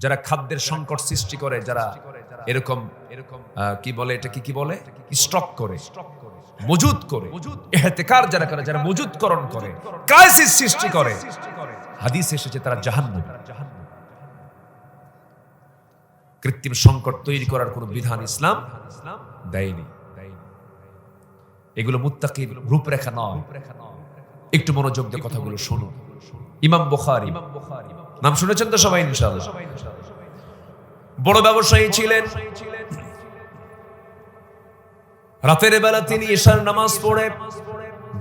যারা খাদ্যের সংকট সৃষ্টি করে, যারা এরকম কি বলে, এটাকে কি বলে, স্টক করে, মজুদ করে, ইহতিকার যারা করে, যারা মজুদকরণ করে, ক্রাইসিস সৃষ্টি করে, হাদিস এসেছে তারা জাহান্নামী। কৃত্রিম সংকট তৈরি করার কোন বিধান ইসলাম দেয়নি। এগুলো মুত্তাকির রূপরেখা নয়। একটু মনোযোগ দিয়ে কথাগুলো শুনুন। ইমাম বুখারী নাম শুনেছেন তো সবাই ইনশাআল্লাহ। বড় ব্যবসায়ী ছিলেন। রাতের বেলা তিনি ইশার নামাজ পড়ে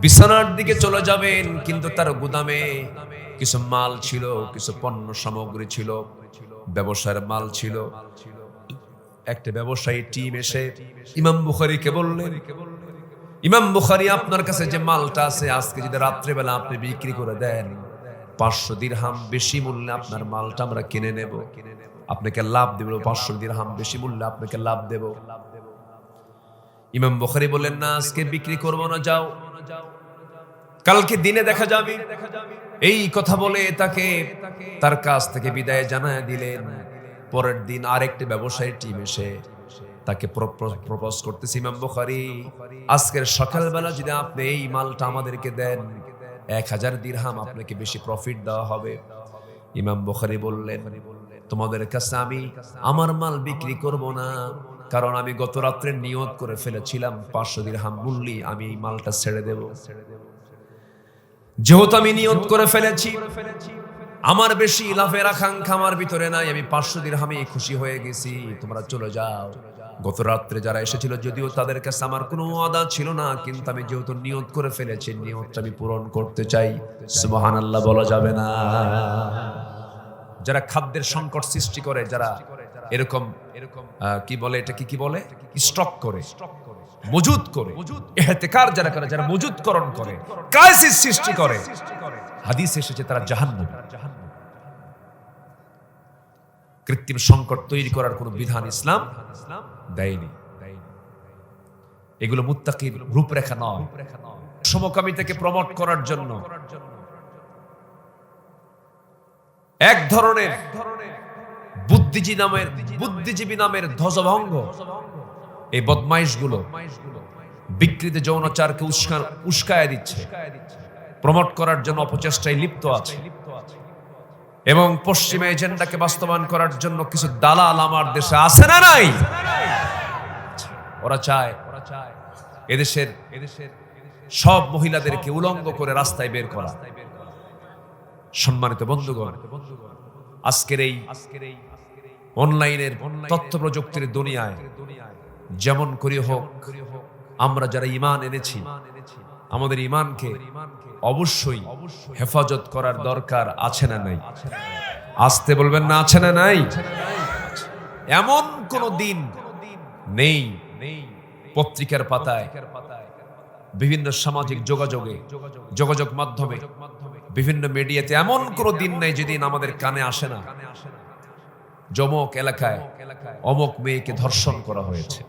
বিছানার দিকে চলে যাবেন, কিন্তু তার গুদামে কিছু মাল ছিল, কিছু পণ্য সামগ্রী ছিল, ব্যবসার মাল ছিল। একটা ব্যবসায়ী টিম এসে ইমাম বুখারীকে বললেন, ইমাম বুখারী, আপনার কাছে যে মালটা আছে, আজকে যদি রাত্রেবেলা আপনি বিক্রি করে দেন, 500 দিরহাম বেশি মূল্যে আপনার মালটা আমরা কিনে নেব, আপনাকে লাভ দেব। 500 দিরহাম বেশি মূল্যে আপনাকে লাভ দেব। ইমাম বুখারী বললেন, না, আজকে বিক্রি করব না, যাও, কালকে দিনে দেখা যাবে। এই কথা বলে তাকে তার কাছ থেকে বিদায় জানায় দিলেন। পরের দিন আরেকটা ব্যবসায়ী টিম এসে তাকে প্রপোজ করতেছে, ইমাম বুখারী, আজকের সকালবেলা যদি আপনি এই মালটা আমাদেরকে দেন, 1000 দিরহাম আপনাকে বেশি প্রফিট দেওয়া হবে। ইমাম বুখারী বললেন, তোমাদের কাছে আমি আমার মাল বিক্রি করব না, কারণ আমি গত রাত্রে নিয়ত করে ফেলেছিলাম 500 দিরহাম মূল্যে আমি এই মালটা ছেড়ে দেব। যেহেতু আমি নিয়ত করে ফেলেছি, আমার বেশি লাভের আকাঙ্ক্ষা আমার ভিতরে নাই, আমি 500 দিরহামে খুশি হয়ে গেছি, তোমরা চলে যাও। গত রাত্রে যারা এসেছিল, যদিও তাদের কাছে আমার কোনো ওয়াদা ছিল না, কিন্তু আমি যেহেতু নিয়ত করে ফেলেছি, নিয়তটা আমি পূরণ করতে চাই। সুবহানাল্লাহ বলা যাবে না? যারা খাদ্যের সংকট সৃষ্টি করে, যারা এরকম কি বলে, এটাকে কি বলে, স্টক করে, মজুদ করে, ইহতিকার যারা করে, যারা মজুদকরণ করে, ক্রাইসিস সৃষ্টি করে, হাদিস এসেছে তারা জাহান্নামী। কৃত্রিম সংকট তৈরি করার কোন বিধান ইসলাম দেয়নি। এগুলো মুত্তাকির রূপরেখা নয়। সমকামিতাকে প্রমোট করার জন্য এক ধরনের বুদ্ধিজীবী নামের ধ্বজভঙ্গ এই বদমাইশগুলো বিকৃত যৌনাচারকে উস্কায় দিচ্ছে, প্রমোট করার জন্য অপচেষ্টায় লিপ্ত আছে। এবং পশ্চিমা এজেন্ডাকে বাস্তবায়ন করার জন্য কিছু দালাল আমার দেশে আছে না নাই? ওরা চায় এদেশের সব মহিলাদেরকে উলঙ্গ করে রাস্তায় বের করা। সম্মানিত বন্ধুগণ, আজকের এই অনলাইনের তথ্য প্রযুক্তির দুনিয়ায় যেমন করি হোক, আমরা যারা ঈমান এনেছি, আমাদের ঈমানকে অবশ্যই হেফাজত করার দরকার আছে না নাই? আসতে বলবেন না, আছে না নাই? এমন কোন দিন নেই পত্রিকার পাতায়, বিভিন্ন সামাজিক যোগাযোগ মাধ্যমে, বিভিন্ন মিডিয়াতে এমন কোন দিন নেই যেদিন আমাদের কানে আসে না জমক এলাকায় অমক মেয়েকে ধর্ষণ করা হয়েছে।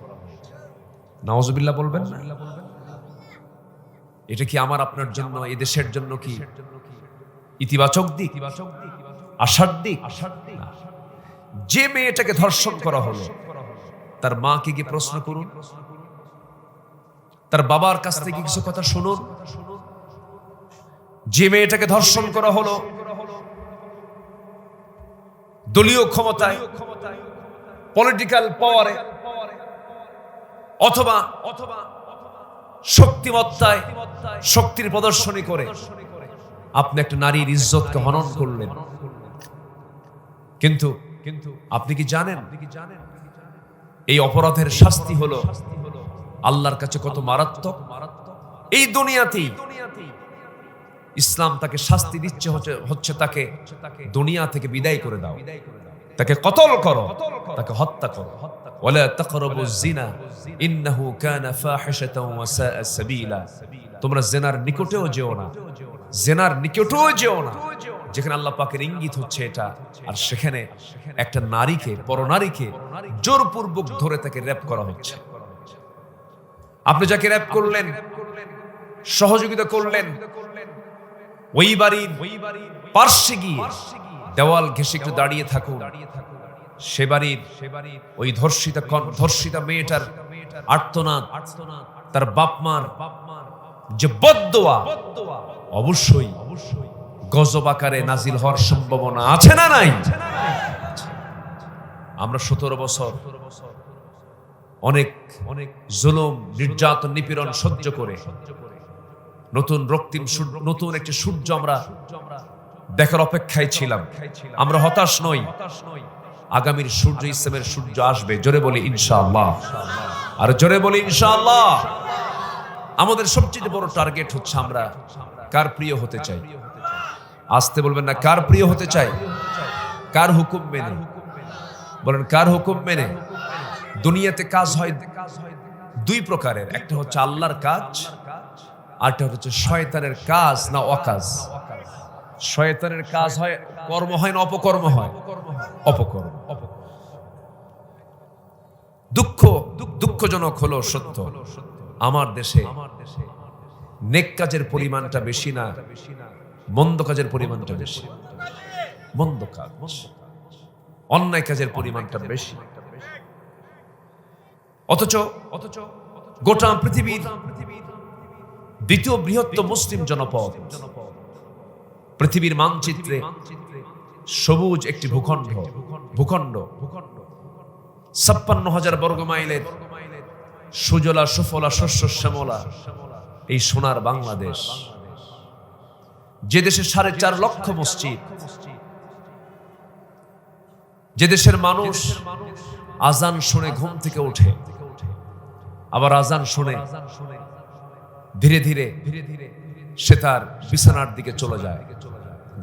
নাউজুবিল্লাহ বলবেন না? এটা কি আমার আপনার জন্য, এই দেশের জন্য কি ইতিবাচক দিক, আশার দিক? যে মেয়েটাকে ধর্ষণ করা হলো, তার মাকে গিয়ে প্রশ্ন করুন, তার বাবার কাছ থেকে কিছু কথা শুনুন। যে মেয়েটাকে ধর্ষণ করা হলো, দলীয় ক্ষমতায়, পলিটিক্যাল পাওয়ারে, অথবা শক্তিমত্তায়, শক্তির প্রদর্শনী করে আপনি একটা নারীর ইজ্জতকে হনন করলেন। কিন্তু আপনি কি জানেন এই অপরাধের শাস্তি হলো আল্লাহর কাছে কত মারাত্মক? এই দুনিয়াতেই ইসলাম তাকে শাস্তি দিচ্ছে, হচ্ছে তাকে দুনিয়া থেকে বিদায় করে দাও, তাকে কতল করো, তাকে হত্যা করো। ওয়ালা তাকরাবুজ জিনা ইন্নাহু কানা ফাহিশাতাও ওয়া সাআ সাবিলা। তোমরা জিনার নিকটেও যেও না, জিনার নিকটেও যেও না, যেখানে আল্লাহ পাকের ইঙ্গিত হচ্ছে এটা, আর সেখানে একটা নারীকে, পরনারীকে জোরপূর্বক ধরে তাকে র‍্যাপ করা হচ্ছে। আপনি যাকে র‍্যাপ করলেন, সহযোগিতা করলেন, ওই বাড়ির পার্শ্বে গিয়ে দেওয়াল ঘেঁষে একটু দাঁড়িয়ে থাকুন, সে বাড়ির ওই ধর্ষিতা মেয়েটার আর্তনাদ, তার বাপ মার যে বদদোয়া অবশ্যই গজব আকারে নাজিল হওয়ার সম্ভাবনা আছে না নাই? আমরা 17 বছর অনেক জুলুম, নির্যাতন, নিপীড়ন সহ্য করে নতুন একটি সূর্য আমরা দেখার অপেক্ষায় ছিলাম। আমরা হতাশ নই, আগামীর সূর্য ইসলামের সূর্য আসবে। জোরে বলি ইনশাআল্লাহ, আর জোরে বলি ইনশাআল্লাহ। আমাদের সবচেয়ে বড় টার্গেট হচ্ছে আমরা কার প্রিয় হতে চাই? আসতে বলবেন না, কার প্রিয় হতে চাই? কার হুকুম মেনে? বলেন কার হুকুম মেনে? দুনিয়াতে কাজ হয় দুই প্রকারের, একটা হচ্ছে আল্লাহর কাজ, আরটা হচ্ছে শয়তানের কাজ না অকাজ। শয়তানের কাজ হয়, কর্ম হয় না অপকর্ম হয়? অপকর্ম। দুঃখজনক হলো সত্য, আমার দেশে নেক কাজের পরিমাণটা বেশি না, মন্দ কাজের পরিমাণটা বেশি। মন্দ কাজ, অন্যায় কাজের পরিমাণটা বেশি। অথচ গোটা পৃথিবীর দ্বিতীয় বৃহত্তম মুসলিম জনপদ, পৃথিবীর মানচিত্রে সবুজ একটি ভূখণ্ড 56,000 বর্গ মাইলের সুজলা সুফলা শস্য শ্যামলা এই সোনার বাংলাদেশ, যে দেশে 4.5 লক্ষ মসজিদ, যে দেশের মানুষ আজান শুনে ঘুম থেকে ওঠে, আবার আজান শুনে ধীরে ধীরে সে তার বিছানার দিকে চলে যায়,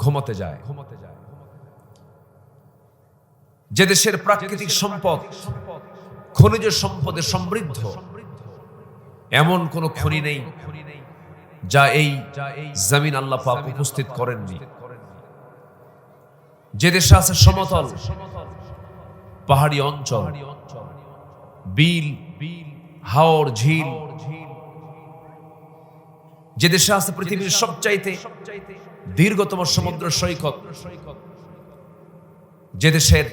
ঘুমাতে যায়। যে দেশের প্রাকৃতিক সম্পদ, খনিজ সম্পদে সমৃদ্ধ, এমন কোন খনি নেই যা এই জমিন আল্লাহ পাক উপস্থিত করেননি। যে দেশে আছে সমতল পাহাড়ি অঞ্চল, বিল, হাওর, ঝিল, যে দেশে আছে পৃথিবীর সবচাইতে দীর্ঘতম সমুদ্র সৈকত, যে দেশের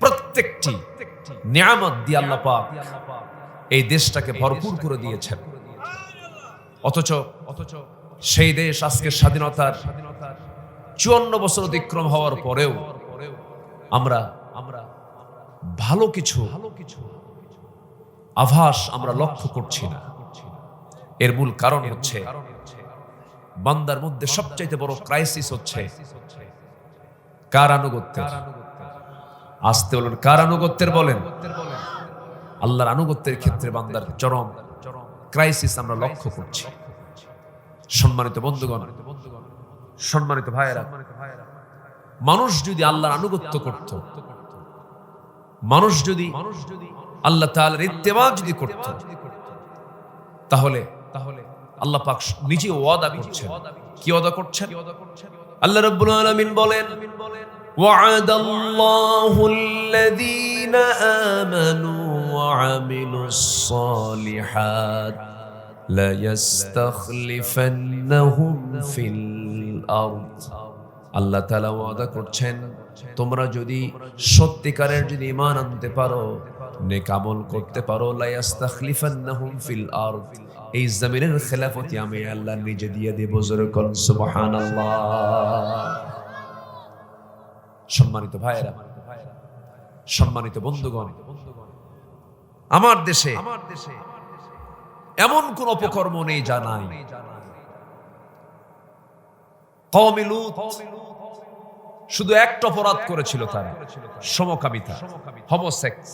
প্রত্যেকটি নিয়ামত দিয়ে আল্লাহ পাক এই দেশটাকে ভরপুর করে দিয়েছেন, অথচ সেই দেশ আজকে স্বাধীনতার 54 বছর অতিক্রম হওয়ার পরেও আমরা ভালো কিছু আভাস আমরা লক্ষ্য করছি না। এর মূল কারণ হচ্ছে বান্দার মধ্যে সবচাইতে বড় ক্রাইসিস হচ্ছে কার আনুগত্যের। আসতে বলেন কার আনুগত্যের? বলেন আল্লাহর আনুগত্যের ক্ষেত্রে বান্দার চরম ক্রাইসিস আমরা লক্ষ্য করছি। সম্মানিত বন্ধুগণ, সম্মানিত ভাইয়েরা, মানুষ যদি আল্লাহর আনুগত্য করত, মানুষ যদি আল্লাহ তাআলার ইত্তেবা যদি করত, তাহলে আল্লাহ পাক নিজে ওয়াদা করছেন। কি ওয়াদা করছেন? আল্লাহ রাব্বুল আলামিন বলেন, ওয়া'আদাল্লাহু আল্লাযীনা আমানু ওয়া আমিলুস সালিহাত লা ইস্তাখলিফান্নাহুম ফিল আরদ। আল্লাহ তাআলা ওয়াদা করছেন, তোমরা যদি সত্যিকারের যদি ঈমান আনতে পারো, নেক আমল করতে পারো, লা ইস্তাখলিফান্নাহুম ফিল আরদ, এই জমিনের খেলাফতি আমি আল্লাহ নিজে দিয়ে দেব। জোরে বলুন সুবহানাল্লাহ। সম্মানিত ভাইয়েরা, সম্মানিত বন্ধুগণ, আমার দেশে এমন কোন অপকর্ম নেই যা নাই। কওমে লূত শুধু একটা অপরাধ করেছিল, তারা সমকামিতা, হোমোসেক্স।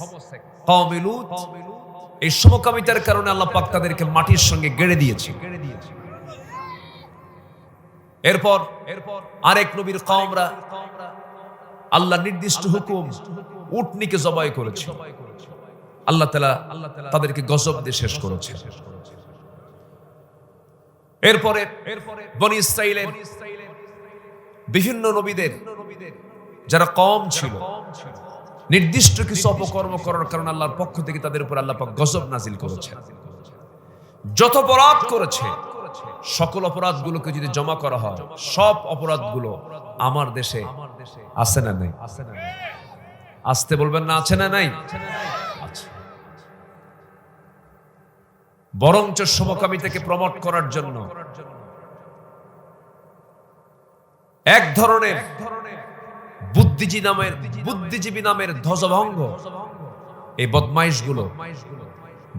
কওমে লূত এই সমকামিতার কারণে আল্লাহ পাক তাদেরকে মাটির সঙ্গে গেড়ে দিয়েছে। এরপর আরেক নবীর কওমরা আল্লাহ নির্দিষ্ট হুকুম উটনিকে জবাই করেছে, আল্লাহ তাআলা তাদেরকে গজব দিয়ে শেষ করেছে। এরপরে বনী ইসরাঈলের বিভিন্ন নবীদের যারা কওম ছিল, নির্দিষ্ট কিছু অপকর্ম করার কারণে আল্লাহর পক্ষ থেকে তাদের উপর আল্লাহ পাক গজব নাজিল করেছে। যত অপরাধ করেছে সকল অপরাধগুলোকে যদি জমা করা হয়, সব অপরাধগুলো আমার দেশে আছে না নাই? আসতে বলবেন না, আছে না নাই? বরঞ্চ সমকামিতাকে প্রমোট করার জন্য এক ধরনের বুদ্ধিজীবী নামের ধ্বজভঙ্গ এই বদমাইশগুলো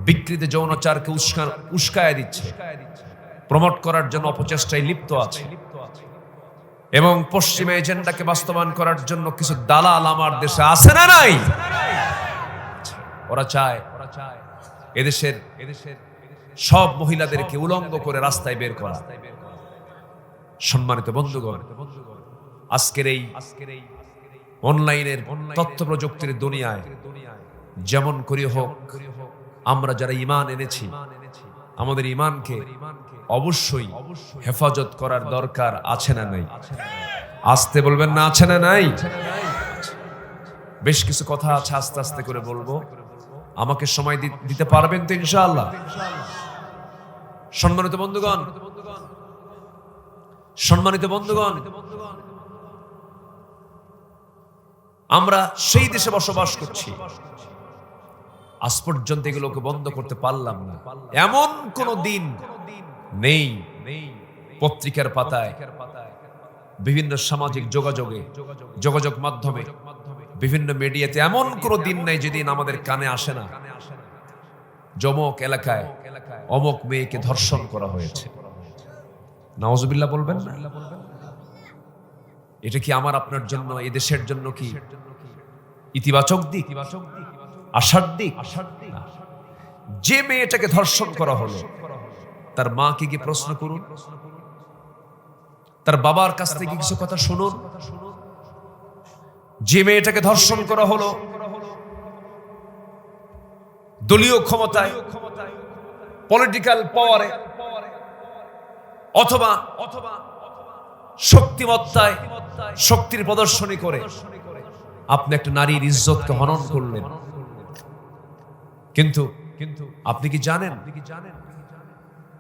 বিকৃত যৌনাচারকে উস্কায় দিচ্ছে, প্রমোট করার জন্য অপচেষ্টায় লিপ্ত আছে। এবং পশ্চিমা এজেন্ডাকে বাস্তবায়ন করার জন্য কিছু দালাল আমার দেশে আছে না নাই? ওরা চায় এদেশের সব মহিলাদেরকে উলঙ্গ করে রাস্তায় বের করা। সম্মানিত বন্ধুগণ, আজকের এই অনলাইনের তথ্য প্রযুক্তির দুনিয়ায় যেমন করি হোক, আমরা যারা ঈমান এনেছি, আমাদের ঈমানকে অবশ্যই হেফাজত করার দরকার আছে না নাই? আসতে বলবেন না, আছে না নাই? বেশ কিছু কথা আছে, আস্তে আস্তে করে বলবো। আমাকে সময় দিতে পারবেন তো ইনশাআল্লাহ? সম্মানিত বন্ধুগণ, আমরা সেই দেশে বসবাস করছি, আজ পর্যন্ত এগুলোকে বন্ধ করতে পারলাম না। এমন কোন দিন নেই পত্রিকার পাতায়, বিভিন্ন সামাজিক যোগাযোগ মাধ্যমে, বিভিন্ন মিডিয়াতে এমন কোন দিন নাই যেদিন আমাদের কানে আসে না জমক এলাকায় অমক মেয়েকে ধর্ষণ করা হয়েছে। নাউজুবিল্লাহ বলবেন না? এটা কি আমার আপনার জন্য, এই দেশের জন্য কি ইতিবাচক দিক, আশার দিক? যে মেয়েটাকে ধর্ষণ করা হলো, তার মাকে গিয়ে প্রশ্ন করুন, তার বাবার কাছ থেকে কিছু কথা শুনুন। যে মেয়েটাকে ধর্ষণ করা হলো, দলীয় ক্ষমতায়, পলিটিক্যাল পাওয়ারে, অথবা শক্তিমত্তায়, শক্তির প্রদর্শনী করে আপনি একটা নারীর ইজ্জতকে হনন করলেন। কিন্তু আপনি কি জানেন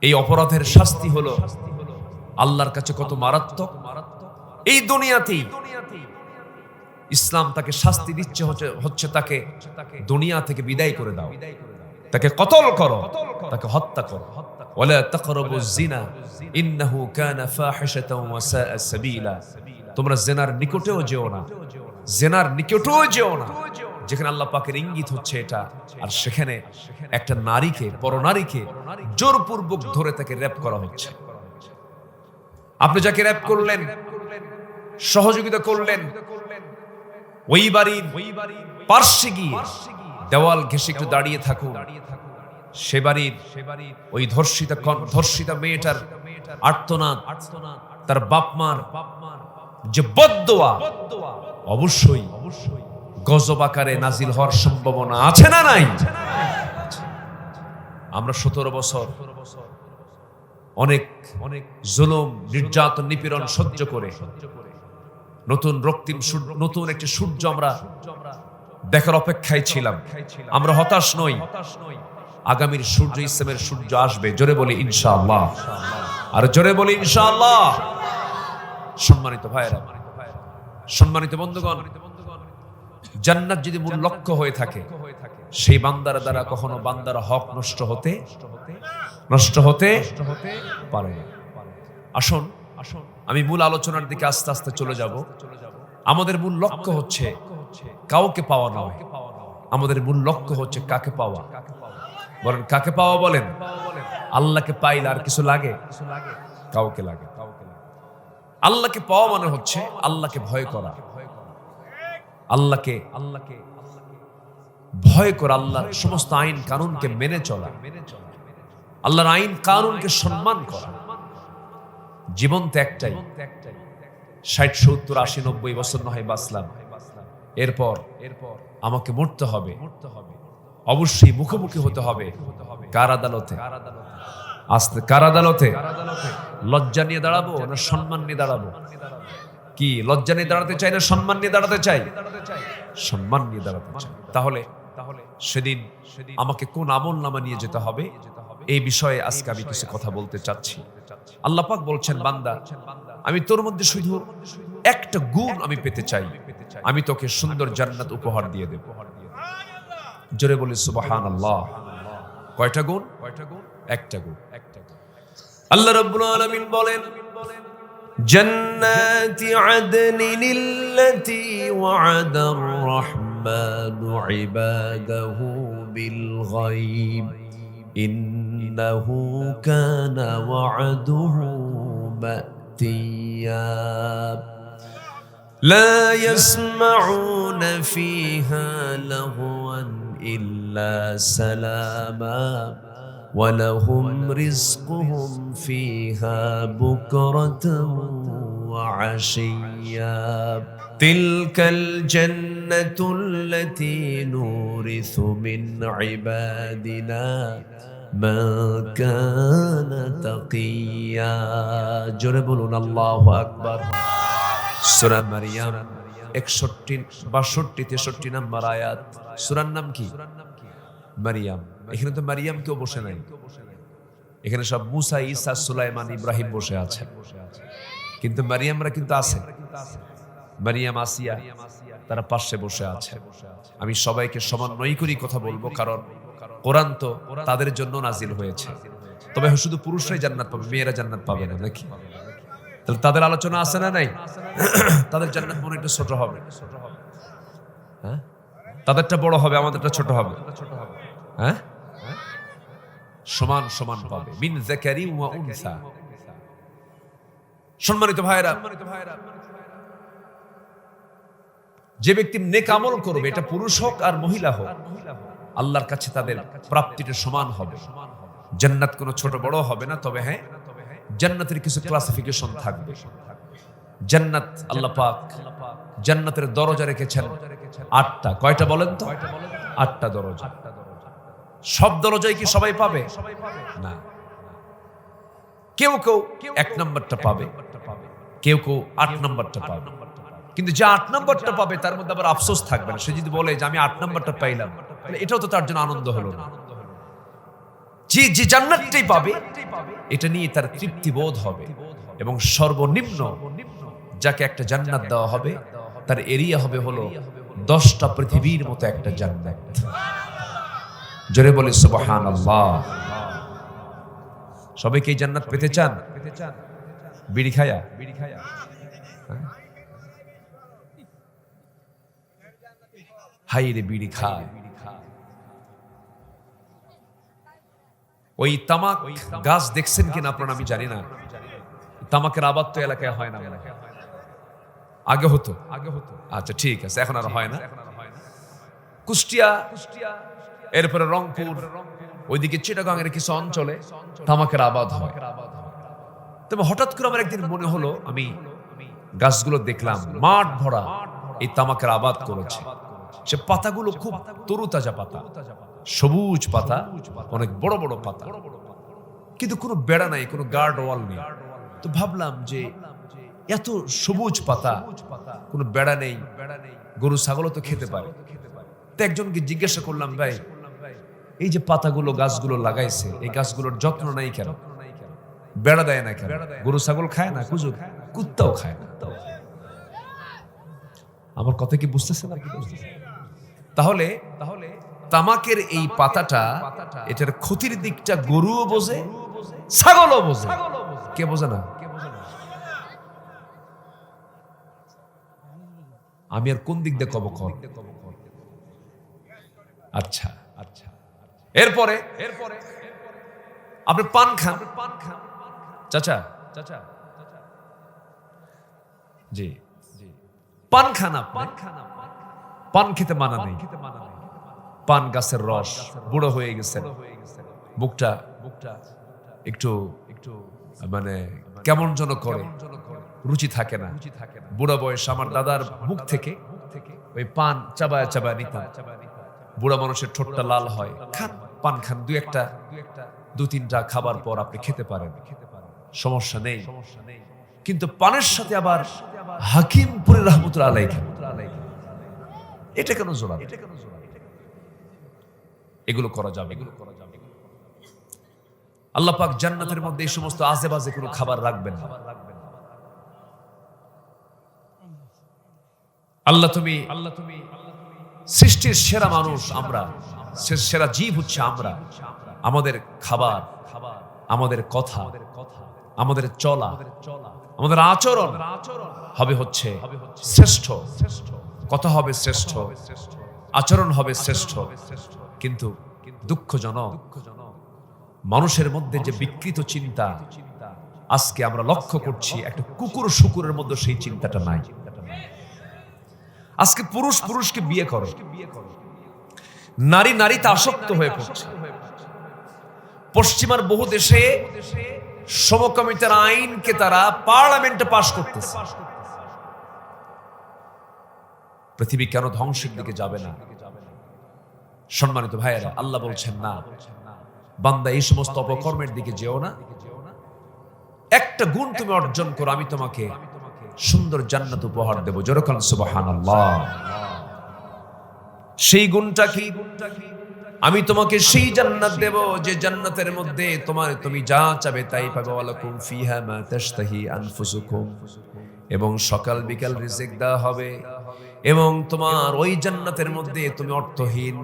এই অপরাধের শাস্তি হলো আল্লাহর কাছে কত মারাত্মক? এই দুনিয়াতেই ইসলাম তাকে শাস্তি দিচ্ছে, হচ্ছে তাকে দুনিয়া থেকে বিদায় করে দাও, তাকে কতল করো, তাকে হত্যা করো। ওয়ালা তাকরাবুজ জিনা ইন্নাহু কানা ফাহিশাতাও ওয়া সাআ সাবিলা। তোমরা জিনার নিকটেও যেও না, জিনার নিকটেও যেও না, যেখানে আল্লাহ পাকের ইঙ্গিত হচ্ছে এটা, আর সেখানে একটা নারীকে, পরনারীকে জোরপূর্বক ধরে তাকে রেপ করা হচ্ছে। আপনি যাকে রেপ করলেন, সহযোগিতা করলেন, ওই বাড়ির পার্শ্বে গিয়ে দেওয়াল ঘেঁষে একটু দাঁড়িয়ে থাকুন। সে বাড়ির ওই ধর্ষিতা মেয়েটার আর্তনাদ, তার বাপ মার যে বদদোয়া অবশ্যই গজব আকারে নাজিল হওয়ার সম্ভাবনা আছে না নাই? আমরা 17 বছর অনেক জুলুম, নির্যাতন, নিপীড়ন সহ্য করে নতুন একটি সূর্য আমরা দেখার অপেক্ষায় ছিলাম। আমরা হতাশ নই, আগামীর সূর্য, ইসলামের সূর্য আসবে। জোরে বলি ইনশাআল্লাহ, আর জোরে বলি ইনশাআল্লাহ। সম্মানিত ভাইরা, সম্মানিত বন্ধুগণ, জান্নাত যদি মূল লক্ষ্য হয়ে থাকে, সেই বান্দার দ্বারা কখনো বান্দার হক নষ্ট হতে পারে না। আসুন আমি মূল আলোচনার দিকে আস্তে আস্তে চলে যাব। আমাদের মূল লক্ষ্য হচ্ছে কাউকে পাওয়া নয়, আমাদের মূল লক্ষ্য হচ্ছে কাকে পাওয়া। বলেন কাকে পাওয়া? বলেন আল্লাহকে পাইলে আর কিছু লাগে? কাউকে লাগে। আল্লাহকে পাওয়া মানে হচ্ছে আল্লাহকে ভয় করা, আল্লাহকে ভয় করা, আল্লাহর সমস্ত আইন কানুনকে মেনে চলা, আল্লাহর আইন কানুনকে সম্মান করা। জীবন তো একটাই, 60, 70, 80, 90 বছর নয় বাঁচলাম, এরপর আমাকে মরতে হবে। অবশ্যই মুখোমুখি হতে হবে কার আদালতে? আস্তে কার আদালতে? লজ্জা নিয়ে দাঁড়াবো না সম্মান নিয়ে দাঁড়াবো? কি লজ্জা নিয়ে দাঁড়াতে চাই না সম্মান নিয়ে দাঁড়াতে চাই? সম্মান নিয়ে দাঁড়াতে চাই। তাহলে সেদিন আমাকে কোন আমল নামা নিয়ে যেতে হবে? এই বিষয়ে আজকে আমি কিছু কথা বলতে চাচ্ছি। আল্লাহ পাক বলছেন, বান্দা, আমি তোর মধ্যে শুধু একটা গুণ আমি পেতে চাই, আমি তোকে সুন্দর জান্নাত উপহার দিয়ে দেব। জোরে বলি সুবহানাল্লাহ। কয়টা গুণ? একটা গুণ। আল্লাহ রাব্বুল আলামিন বলেন, জান্নাতি আদনিল্লাতী ওয়া'দার রাহমানু ইবাদাহু বিল গায়ব ইন্নাহু কানা ওয়া'দুহু মা'তিয়া লা ইয়াসমাউনা ফীহা লাহওয়ান ইল্লা সালামা وَلَهُمْ رِزْقُهُمْ فِيهَا بُكْرَةً وَعَشِيًّا تِلْكَ الْجَنَّةُ الَّتِي نُورِثُ مِنْ عِبَادِنَا مَنْ كَانَ تَقِيًّا জোরে বলুন আল্লাহু আকবার। সূরা মারইয়াম 61, 62, 63 নম্বর আয়াত। সূরার নাম কি? মারইয়াম। এখানে তো মারিয়াম কেউ বসে নাই, এখানে সব মুসা, ঈসা, সুলাইমান, ইব্রাহিম বসে আছে, কিন্তু মারিয়ামরা কিন্তু আছে। মারিয়াম, আসিয়া তারা পাশে বসে আছে। আমি সবাইকে সমন্বয় করি কথা বলবো, কারণ কোরআন তো তাদের জন্য নাজিল হয়েছে। তবে শুধু পুরুষরাই জান্নাত পাবে, মেয়েরা জান্নাত পাবে না নাকি? তাহলে তাদের আলোচনা আছে না নাই? তাদের জান্নাত মনে একটু ছোট হবে, হ্যাঁ, তাদেরটা বড় হবে, আমাদেরটা ছোট হবে, হ্যাঁ, সমান সমান পাবে। মিন যাকারি ওয়া উনসা। সম্মানিত ভাইরা, যে ব্যক্তি নেক আমল করবে, এটা পুরুষ হোক আর মহিলা হোক, আল্লাহর কাছে তাদের প্রাপ্তিটা সমান হবে। জান্নাত কোনো ছোট বড় হবে না। তবে হ্যাঁ, জান্নাতের কিছু ক্লাসিফিকেশন থাকবে। জান্নাত, আল্লাহ পাক জান্নাতের দরজা রেখেছেন 8টা। কয়টা বলেন তো? 8টা দরজা। সব দরজায় কি সবাই পাবে? না। কেউ কেউ 1 নম্বরটা পাবে, কেউ কেউ 8 নম্বরটা পাবে। কিন্তু যে 8 নম্বরটা পাবে তার মধ্যে আবার আফসোস থাকবে না। সে যদি বলে যে আমি 8 নম্বরটা পাইলাম, তাহলে এটাও তো তার জন্য আনন্দ হলো না। যে জান্নাতটাই পাবে, এটা নিয়ে তার তৃপ্তি বোধ হবে। এবং সর্বনিম্ন যাকে একটা জান্নাত দেওয়া হবে, তার এরিয়া হবে হলো 10টা পৃথিবীর মতো একটা জান্নাত। জোরে বলি সুবহানাল্লাহ। সবাই কি জান্নাত পেতে চান? বিড়ি খায়া? হাই রে, বিড়ি খায়। ওই তামাক গাছ দেখছেন কিনা আপনারা আমি জানি না। তামাকের আবাদ তো এলাকায় হয় না, আগে হতো। আচ্ছা ঠিক আছে, এখন আর হয় না। কুষ্টিয়া, এরপরে রংপুর, ওইদিকে চিটাগাংয়ের কিছু অঞ্চলে তামাকের আবাদ হয়। তবে হঠাৎ করে আমার একদিন মনে হলো, আমি গাছগুলো দেখলাম মাঠ ভরা এই তামাকের আবাদ করেছে। সে পাতাগুলো খুব তরুতাজা পাতা, সবুজ পাতা, অনেক বড় বড় পাতা, কিন্তু কোনো বেড়া নাই, কোনো গার্ড ওয়াল নেই। তো ভাবলাম যে এত সবুজ পাতা, কোনো বেড়া নেই, গরু ছাগলও তো খেতে পারে। তো একজনকে জিজ্ঞাসা করলাম, ভাই এই যে পাতাগুলো গাছগুলো লাগাইছে, এই গাছগুলোর যত্ন নাই কেন? বেড়া দেয় না কেন? গরু ছাগল খায় না? কুত্তাও খায় না? আমার কথা কি বুঝতেছে না? তাহলে তামাকের এই পাতাটা, এটার ক্ষতির দিকটা গরুও বোঝে, ছাগলও বোঝে। কে বোঝে না? আমি আর কোন দিক দিয়ে কব কর? আচ্ছা, এরপরে আপনি পান খান। চাচা, জি, পান খান। পান খেতে মানা নেই। পান গাছের রস, বুড়ো হয়ে গেছে, মুখটা একটু মানে কেমন যেন করে, রুচি থাকে না। বুড়া বয়স আমার দাদার মুখ থেকে ওই পান চাবায় চাবায় নিতাম। বুড়া মানুষের ঠোঁটটা লাল হয়। খান, পান খান, 2-3টা খাবার পর আপনি খেতে পারেন, সমস্যা নেই। কিন্তু পানের সাথে আবার হাকিমপুরে রহমতুল্লাহ আলাইহি খান, এটা কেন জোড়া? এগুলো করা যাবে? আল্লাহ পাক জান্নাতের মধ্যে এই সমস্ত আজে বাজে কোনো খাবার রাখবেন না। আল্লাহ তুমি সৃষ্টির সেরা মানুষ আমরা, সেরা জীব হচ্ছে আমরা। আমাদের খাবার, আমাদের কথা, আমাদের চলা, আমাদের আচরণ হবে হচ্ছে শ্রেষ্ঠ, কথা হবে শ্রেষ্ঠ, আচরণ হবে শ্রেষ্ঠ। কিন্তু দুঃখজনক, মানুষের মধ্যে যে বিকৃত চিন্তা আজকে আমরা লক্ষ্য করছি, একটা কুকুর শুকুরের মধ্যে সেই চিন্তাটা নাই। আজকে পুরুষ পুরুষকে বিয়ে করে, নারী নারীতে আসক্ত হয়ে পড়ছে। পশ্চিমার বহু দেশে সমকামিতার আইনকে তারা পার্লামেন্টে পাশ করতেছে। পৃথিবী কেন ধ্বংসের দিকে যাবে না? সম্মানিত ভাইয়েরা, আল্লাহ বলছেন না, বান্দা এই সমস্ত অপকর্মের দিকে যেও না। একটা গুণ তুমি অর্জন করো, আমি তোমাকে সুন্দর জান্নাত উপহার দেব। যেরকম সুবহানাল্লাহ। সেই গুণটা কি? আমি তোমাকে সেই জান্নাত দেব যে জান্নাতের মধ্যে তুমি যা চাবে তাই পাবে। ওয়ালাকুম ফিহা মা তাশতাহি আনফুসুকুম, এবং সকাল বিকাল রিজিক দেওয়া হবে। এবং তোমার ওই জান্নাতের মধ্যে তুমি অর্থহীন,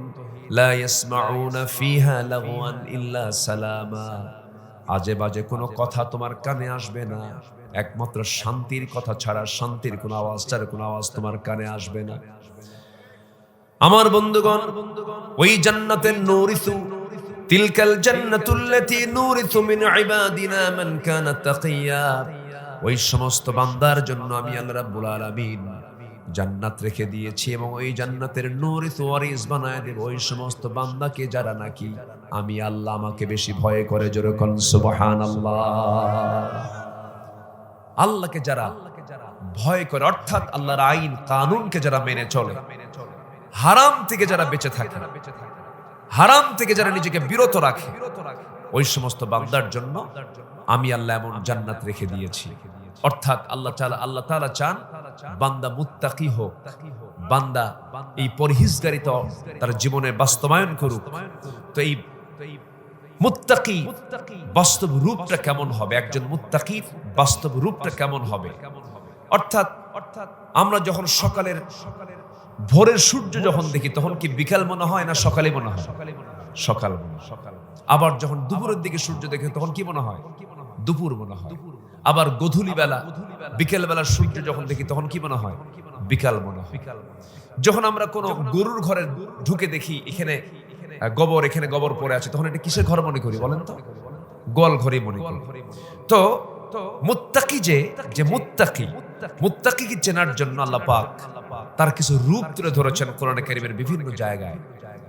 লা ইয়াসমাউনা ফিহা লাগওয়ান ইল্লা সালামা, আজে বাজে কোনো কথা তোমার কানে আসবে না, একমাত্র শান্তির কথা ছাড়া, শান্তির কোনো আওয়াজ ছাড়া কোনো আওয়াজ তোমার কানে আসবে না। আমার বন্ধুগণ, ওই জান্নাতের নূরিসু তিলকাল জান্নাতুল্লাতী নূরিসু মিন ইবাদিনা মান কানা তাকিয়া, ওই সমস্ত বান্দার জন্য আমি আল্লাহ রাব্বুল আলামিন জান্নাত রেখে দিয়েছি, এবং ওই জান্নাতের নূরিসু ওয়ারিস বানায় দেব ওই সমস্ত বান্দাকে যারা নাকি আমি আল্লাহ আমাকে বেশি ভয় করে। যেরকম সুবহানাল্লাহ। আল্লাহকে যারা ভয় করে, অর্থাৎ আল্লাহর আইন কানুনকে যারা মেনে চলে, হারাম থেকে যারা বেঁচে থাকে, হারাম থেকে যারা নিজেকে বিরত রাখে, ওই সমস্ত বান্দার জন্য আমি আল্লাহ এমন জান্নাত রেখে দিয়েছি। অর্থাৎ আল্লাহ তাআলা চান বান্দা মুত্তাকি হোক, বান্দা এই পরহেজগারিতা তার জীবনে বাস্তবায়ন করুক। তো এই মুত্তাকি বাস্তব রূপটা কেমন হবে? একজন মুত্তাকির বাস্তব রূপটা কেমন হবে? অর্থাৎ আমরা যখন ভোরের সূর্য যখন দেখি, তখন কি বিকাল মনে হয় না সকালে মনে হয়? সকাল মনে হয়। আবার যখন দুপুরের দিকে সূর্য দেখে, তখন কি মনে হয়? দুপুর মনে হয়। আবার গোধূলি বেলা, বিকেল বেলা সূর্য যখন দেখি, তখন কি মনে হয়? বিকাল মনে হয়। যখন আমরা কোন গরুর ঘরে ঢুকে দেখি, এখানে গোবর পড়ে আছে, তখন এটা কিসের ঘর মনে করি বলেন তো? গোয়াল ঘরই মনে করি। তো মুত্তাকি যে মুত্তাকিকে চেনার জন্য আল্লাহ পাক তার কিছু রূপ তুলে ধরেছেন কোরআনে কারীমের বিভিন্ন জায়গায়।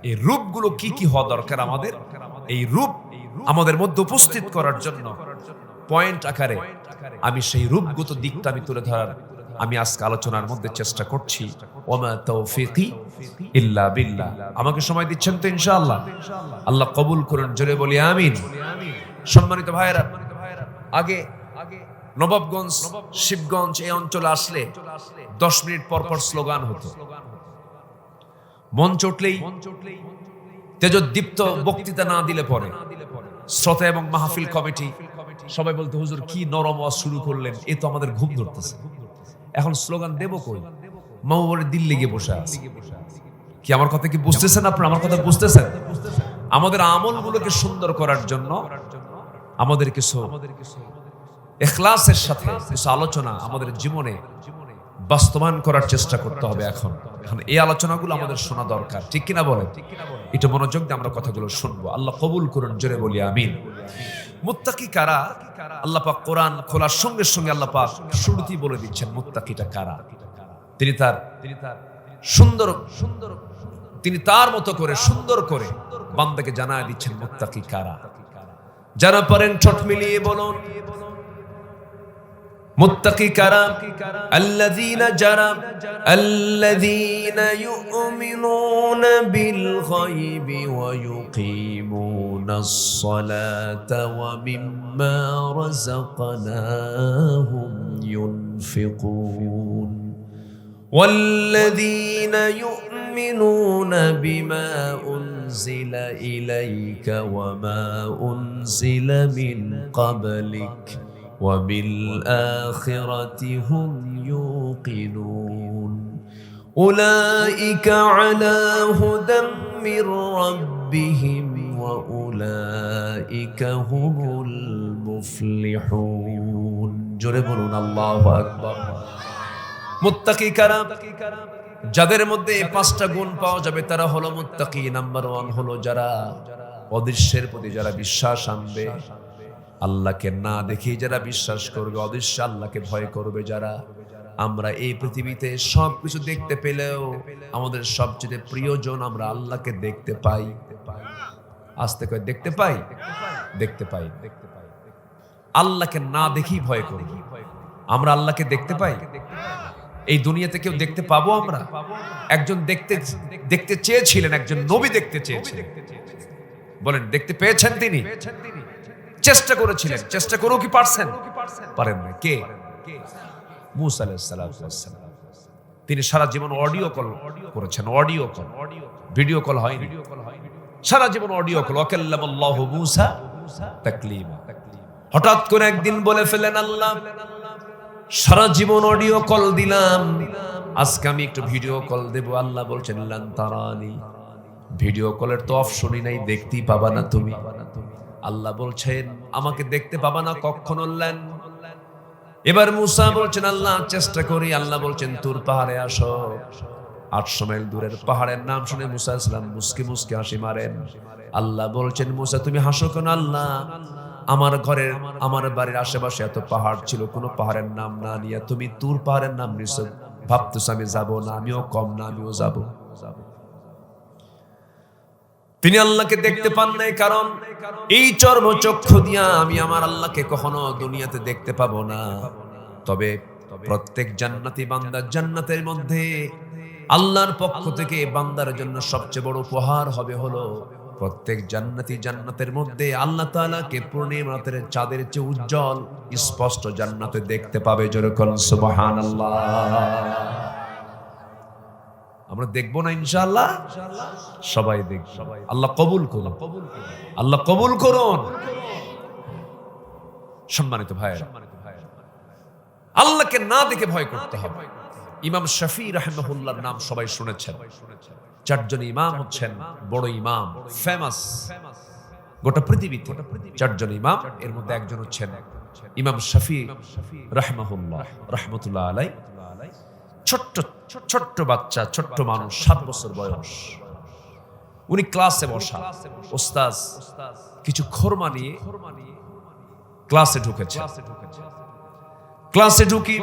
এই রূপগুলো কি কি হওয়া দরকার আমাদের, এই রূপ আমাদের মধ্যে উপস্থিত করার জন্য পয়েন্ট আকারে আমি সেই রূপগত দিকটা আমি তুলে ধরার আমি আজকে আলোচনার মধ্যে চেষ্টা করছি। ওমা তৌফিকি ইল্লা বিল্লাহ। আমাকে সময় দিচ্ছেন তো ইনশাআল্লাহ? আল্লাহ কবুল করুন, জোরে বলি আমিন। সম্মানিত ভাইয়েরা, আগে নবাবগঞ্জ, শিবগঞ্জ এই অঞ্চলে আসলে 10 মিনিট পর পর স্লোগান হতো। মঞ্চ উঠলেই তেজোদ্দীপ্ত বক্তৃতা না দিলে পরে শ্রোতা এবং মাহফিল কমিটি সবাই বলতো, হুজুর কি নরম ওয়াজ শুরু করলেন, এ তো আমাদের ঘুম ধরতেছে, এখন স্লোগান দেব কই? মাওবারে দিল্লি গিয়ে বসে আছে। কি আমার কথা কি বুঝতেছেন আপনারা? আমার কথা বুঝতেছেন? আমাদের আমলগুলোকে সুন্দর করার জন্য আমাদের কিছু ইখলাসের সাথে কিছু আলোচনা আমাদের জীবনে বাস্তবায়ন করার চেষ্টা করতে হবে। এখন এই আলোচনাগুলো আমাদের শোনা দরকার, ঠিক কিনা বলেন? এটা মনোযোগ দিয়ে আমরা কথাগুলো শুনবো। আল্লাহ কবুল করুন, জোরে বলি আমিন। মুত্তাকি কারা? আল্লাহ পাক কোরআন খোলার সঙ্গে সঙ্গে আল্লাহ পাক শুরুতেই বলে দিচ্ছেন মুত্তাকিটা কারা। তিনি তার মতো করে সুন্দর করে বান্দাকে জানায় দিচ্ছেন মুত্তাকি কারা। যারা পারেন ঠোঁট মিলিয়ে বলুন মুত্তাকি কারা? আল্লাযীনা ইউমিনুনা বিল গায়বি ওয়া ইউকিমুনাস সালাতা ওয়া মিম্মা রাযাকনাহুম ইউনফিকুন ওয়াল্লাযীনা يؤمنون بما أنزل إليك وما أنزل من قبلك وبالآخرة هم يوقنون أولئك على هدى من ربهم وأولئك هم المفلحون জোরে বলুন আল্লাহু আকবার। মুত্তাকি কারা? যাদের মধ্যে এই পাঁচটা গুণ পাওয়া যাবে তারা হলো মুত্তাকি। নাম্বার 1 হলো যারা অদৃশ্যের প্রতি যারা বিশ্বাস আনবে, আল্লাহকে না দেখে যারা বিশ্বাস করবে, অদৃশ্য আল্লাহকে ভয় করবে যারা। আমরা এই পৃথিবীতে সবকিছু দেখতে পেলেও আমাদের সবচেয়ে প্রিয়জন আমরা আল্লাহকে দেখতে পাই। আস্তে করে দেখতে পাই, দেখতে পাই। আল্লাহকে না দেখি ভয় করি। আমরা আল্লাহকে দেখতে পাই? এই দুনিয়াতে কেউ দেখতে পাবো আমরা? একজন দেখতে চেয়েছিলেন, একজন নবী দেখতে চেয়েছিলেন, বলেন দেখতে পেয়েছেন? তিনি চেষ্টা করেছিলেন, চেষ্টা করেও কি পারছেন? পারেন না। কে? মুসা আলাইহিস সালাম। তিনি সারা জীবন অডিও কল করেছেন, অডিও কল, ভিডিও কল হয়নি। সারা জীবন অডিও কল। ওয়াকাল্লামাল্লাহু মুসা তাকলিমা। হঠাৎ করে একদিন বলে ফেলেন, আল্লাহ সারা জীবন অডিও কল দিলাম, আজকে আমি একটু ভিডিও কল দেব। আল্লাহ বলছেন লান তারানি, ভিডিও কলের তো অপশনই নাই, দেখতেই পাবা না তুমি। আল্লাহ বলছেন আমাকে দেখতে পাবা না কখনো। এবার মুসা বলছেন আল্লাহ চেষ্টা করি। আল্লাহ বলছেন তুর পাহাড়ে আসো। 800 মাইল দূরের পাহাড়ের নাম শুনে মুসা আলাইহিস সালাম মুস্কি মুস্কি হাসি মারেন। আল্লাহ বলছেন মুসা তুমি হাসো কেন? আল্লাহ আমার বাড়ির আশেপাশে এত পাহাড় ছিল, কোন পাহাড়ের নাম না নিয়ে তুমি তুর পাহাড়ের নাম নিছো, ভাবতেছ আমি যাবো না? আমিও কম না, আমিও যাব। তিনি আল্লাহকে দেখতে পান নাই, কারণ এই চর্মচক্ষু দিয়া আমি আমার আল্লাহকে কখনো দুনিয়াতে দেখতে পাবো না। তবে প্রত্যেক জান্নাতি বান্দা, জান্নাতের মধ্যে আল্লাহর পক্ষ থেকে বান্দার জন্য সবচেয়ে বড় উপহার হবে হলো প্রত্যেক জান্নাতি জান্নাতের মধ্যে আল্লাহ তাআলাকে পূর্ণিমা রাতের চাঁদের চেয়ে উজ্জ্বল স্পষ্ট জান্নাতে দেখতে পাবে। যেরকম সুবহানাল্লাহ। আমরা দেখবো না ইনশাআল্লাহ? সবাই দেখব। আল্লাহ কবুল করুন, আল্লাহ কবুল করুন। সম্মানিত ভাই, আল্লাহকে না দেখে ভয় করতে হবে। ইমাম শাফি রাহিমাহুল্লাহর নাম সবাই শুনেছেন। 4 জন ইমাম হচ্ছেন বড় ইমাম, ফেমাস গোটা পৃথিবীতে। 4 জন ইমাম, এর মধ্যে একজন হচ্ছেন ইমাম শাফি রাহিমাহুল্লাহ রাহমাতুল্লাহ আলাইহি। ছোট্ট বাচ্চা, ছোট্ট মানুষ, 7 বছর বয়স। উনি ক্লাসে বসা, ওস্তাদ কিছু খোরমা নিয়ে ক্লাসে ঢুকেছে। ক্লাসে ঢুকি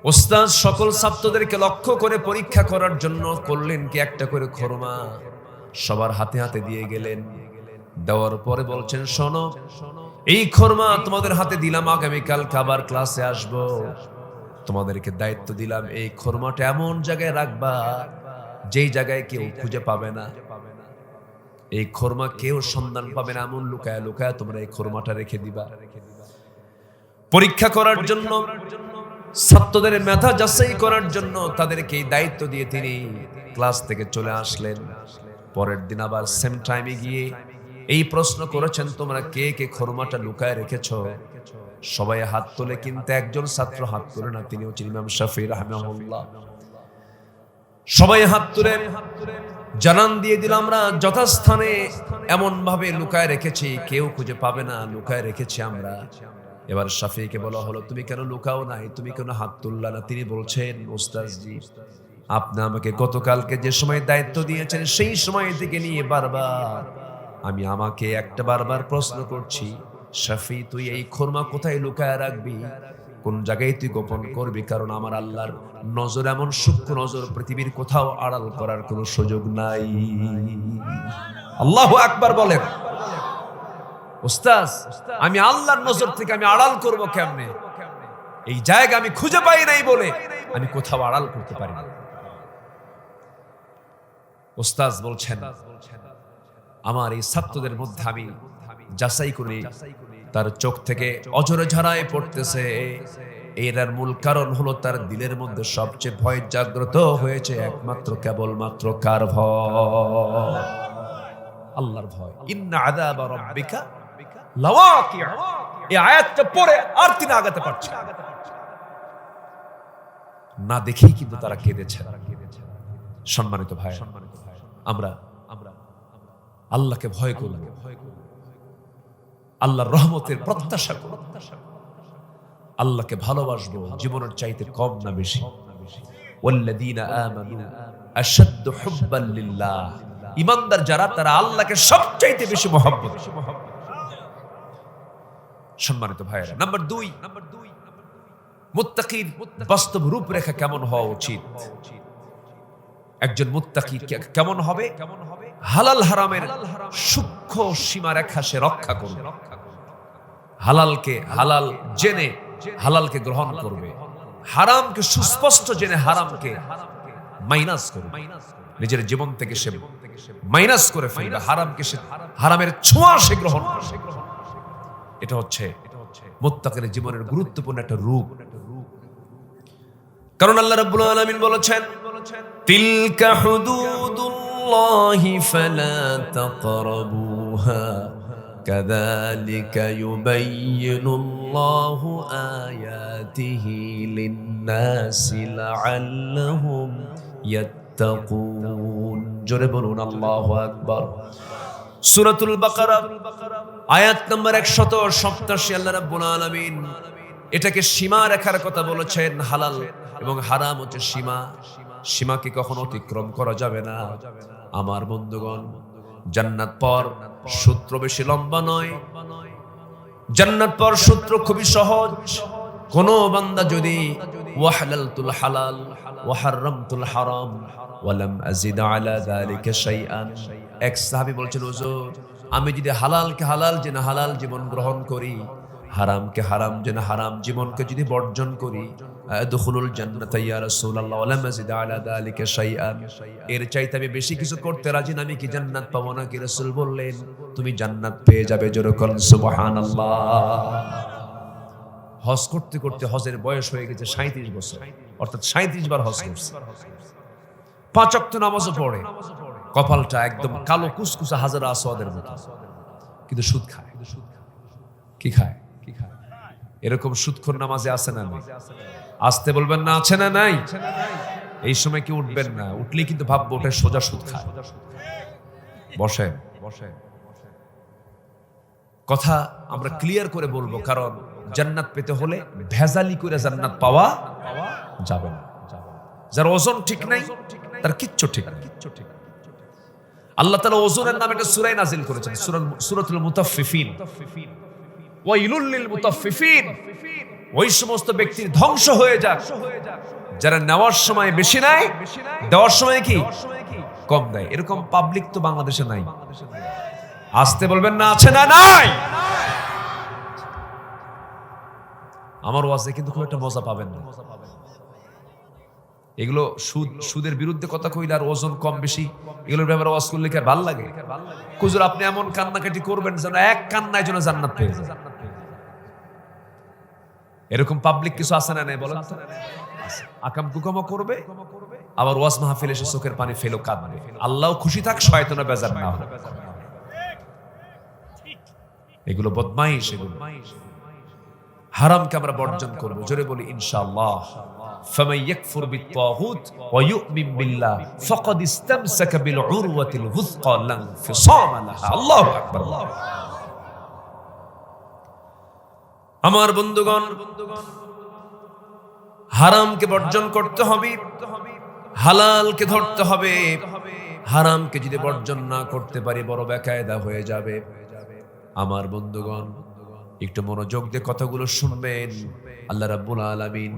ওস্তাদ সকল ছাত্রদেরকে লক্ষ্য করে পরীক্ষা করার জন্য করলেন কি একটা করে খোরমা সবার হাতে হাতে দিয়ে গেলেন। দেওয়ার পরে বলছেন শোনো, এই খোরমা তোমাদের হাতে দিলাম, আগামীকাল আবার ক্লাসে আসবো, তোমাদেরকে দায়িত্ব দিলাম এই খোরমাটা এমন জায়গায় রাখবা যেই জায়গায় কেউ খুঁজে পাবে না, এই খোরমা কেউ সন্ধান পাবে না, এমন লুকায় লুকায় তোমরা এই খোরমাটা রেখে দিবা। পরীক্ষা করার জন্য, ছাত্রদের মেধা যাচাই করার জন্য তাদেরকে এই দায়িত্ব দিয়ে তিনি ক্লাস থেকে চলে আসলেন। পরের দিন আবার সেম টাইমে গিয়ে এই প্রশ্ন করেছেন, তোমরা কে কে খোরমাটা লুকায় রেখেছো? সবাই হাত তোলে, কিন্তু একজন ছাত্র হাত তোলে না, তিনি হচ্ছেন ইমাম শাফি রাহিমাহুল্লাহ। সবাই হাত তুলে জানান দিয়ে দিল, আমরা যথাস্থানে এমন ভাবে লুকায় রেখেছি কেউ খুঁজে পাবে না, লুকায় রেখেছি আমরা। এবার শাফিকে বলা হলো, তুমি কেন লুকাও নাই, তুমি কেন হাত তুললা না? তিনি বলছেন, ওস্তাদজি আপনি আমাকে গতকালকে যে সময় দায়িত্ব দিয়েছেন সেই সময় থেকে নিয়ে বারবার আমি আমাকে একটা বারবার প্রশ্ন করছি, শাফি তুই এই খোরমা কোথায় লুকায় রাখবি, কোন জায়গায় তুই গোপন করবি? কারণ আমার আল্লাহর নজর এমন সূক্ষ্ম নজর, পৃথিবীর কোথাও আড়াল করার কোনো সুযোগ নাই। আল্লাহু আকবার বলেন। ওস্তাদ আমি আল্লাহর নজর থেকে আমি আড়াল করব কেমনে? এই জায়গা আমি খুঁজে পাই নাই বলে আমি কোথাও আড়াল করতে পারি না। ওস্তাদ বলছেন, আমার এই ছাত্রদের মধ্যে আমি যাচাই করি, তার চোখ থেকে অঝরে ঝরায় পড়তেছে এর মূল কারণ হলো তার দিলের মধ্যে সবচেয়ে ভয় জাগ্রত হয়েছে একমাত্র কেবলমাত্র কার ভয়? আল্লাহর ভয়। ইন্না আযাবা রাব্বিকা লাওয়াকি'। এই আয়াতটা পড়ে আর তিনি আগাতে পারছেন না, দেখেই কিন্তু তারা কেঁদেছে। সম্মানিত ভাই, আমরা আল্লাহকে ভয় করব, আল্লাহর রহমতের প্রত্যাশা করব, আল্লাহকে ভালোবাসবো জীবনের চাইতে কম না বেশি। ওয়াল্লাযীনা আমানু আশাদ্দু হুব্বান লিল্লাহ। ঈমানদার যারা, তারা আল্লাহকে সবচাইতে বেশি মহব্বত। সম্মানিত ভাইয়েরা, নাম্বার 2, মুত্তাকির বাস্তব রূপরেখা কেমন হওয়া উচিত? একজন মুত্তাকি কেমন হবে? হালাল হারামের সূক্ষ্ম সীমারেখা সে রক্ষা করবে, হালালকে হালাল জেনে হালালকে গ্রহণ করবে, হারামকে সুস্পষ্ট জেনে হারামকে মাইনাস করবে, নিজের জীবন থেকে সে মাইনাস করে ফেলবে, হারামকে সে হারামের ছোঁয়া সে গ্রহণ করবে। এটা হচ্ছে মুত্তাকির জীবনের গুরুত্বপূর্ণ একটা রূপ। কারণ আল্লাহ রাব্বুল আলামিন বলেছেন, তিলকা হুদুদুল্লাহি ফালা তাকরাবুহা কাযালিকা ইউবাইয়িনুল্লাহু আয়াতিহি লিন-নাসি লাআল্লাহুম ইয়াত্তাকুন। জোরে বলুন আল্লাহু আকবার। সূরাতুল বাকারা আয়াত নম্বর 187 আল্লাহ রাব্বুল আলামিন এটাকে সীমা রেখার কথা বলেছেন। হালাল এবং হারাম হচ্ছে সীমা, সীমাকে কখনো অতিক্রম করা যাবে না। আমার বন্ধুগণ, জান্নাত পর সূত্র বেশি লম্বা নয়, জান্নাত পর সূত্র খুবই সহজ। কোন বান্দা যদি ওয়াহালালতুল হালাল ওয়া হারামতুল হারাম ওয়া লাম আযিদ আলা যালিকা শাইআন, এক সাহাবী বলছেন, হুজুর আমি যদি হালালকে হালাল জেনে হালাল জীবন গ্রহণ করি, হারামকে হারাম জেনে হারাম জীবনকে যদি বর্জন করি, আদখুলুল জান্নাতা ইয়া রাসূলুল্লাহ ওয়া লাম আযিদ আলা যালিকা শাইআন, এর চাইতে আমি বেশি কিছু করতে রাজি না, আমি কি জান্নাত পাবো না? কি রাসূল বললেন, তুমি জান্নাত পেয়ে যাবে। জোরে বলুন সুবহানাল্লাহ। হজ করতে করতে হজের বয়স হয়ে গেছে 37 বছর, অর্থাৎ 37 বার হজ করছে, 5 ওয়াক্ত নামাজও পড়ে, কপালটা একদম কালো কুসকুসা হাজার আসওয়াদের মতো, কিন্তু সুদ খায়। কি খায়? এরকম সুদখোর নামাজে আছে না নাই? আসতে বলবেন না, আছে না নাই? এই সময় কি উঠবেন না, উঠলেই কিন্তু ভাববো ওটা সোজা সুদ খায়। বসেন, কথা আমরা ক্লিয়ার করে বলবো, কারণ জান্নাত পেতে হলে ভেজালি করে জান্নাত পাওয়া যাবে না। যার ওজন ঠিক নাই তার কিচ্ছু ঠিক নাই। আল্লাহ তাআলা ওজনের নামে একটা সূরা নাযিল করেছেন, সূরাতুল মুতাফফিফিন। ওয়াইলুল লিল মুতাফফিফিন, ওই সমস্ত ব্যক্তির ধ্বংস হয়ে যাক যারা নেওয়ার সময় বেশি নেয়, দেওয়ার সময় কি কম দেয়। এরকম পাবলিক তো বাংলাদেশে নাই। আসতে বলবেন না, আছে না নাই? আমার ওয়াজে কিন্তু খুব একটা মজা পাবেন না। এগুলো সুদের বিরুদ্ধে কথা কইলে আর ওজন কম বেশি এগুলোর ব্যাপারে ওয়াজ করলে কি আর ভালো লাগে? হুজুর আপনি এমন কান্নাকাটি করবেন যেন এক কান্নায় যেন জান্নাত পেয়ে যায়। এরকম পাবলিক কিছু আছে না নাই বলেন তো? আকাম কুকামা করবে, আবার ওয়াজ মাহফিলে এসে চোখের পানি ফেলো কাঁদবে। আল্লাহ খুশি থাক, শয়তানও বেজার না হয়। এগুলো বদমাইশ, এগুলো হারামকে আমরা বর্জন করব। জোরে বলি ইনশাআল্লাহ। ফামান ইয়াকফুর বিত-তাগুত ওয়া ইউমিন বিল্লাহ ফাকাদ ইসতামসাকা বিল উরওয়াতিল ওয়াসকা লা ইনফিসামা লাহা। আল্লাহু আকবার। আমার বন্ধুগণ, হারামকে বর্জন করতে হবে, হালালকে ধরতে হবে। হারামকে যদি বর্জন না করতে পারি বড় বেকায়দা হয়ে যাবে। আমার বন্ধুগণ, একটু মনোযোগ দিয়ে কথাগুলো শুনবেন। আল্লাহ রাব্বুল আলামিন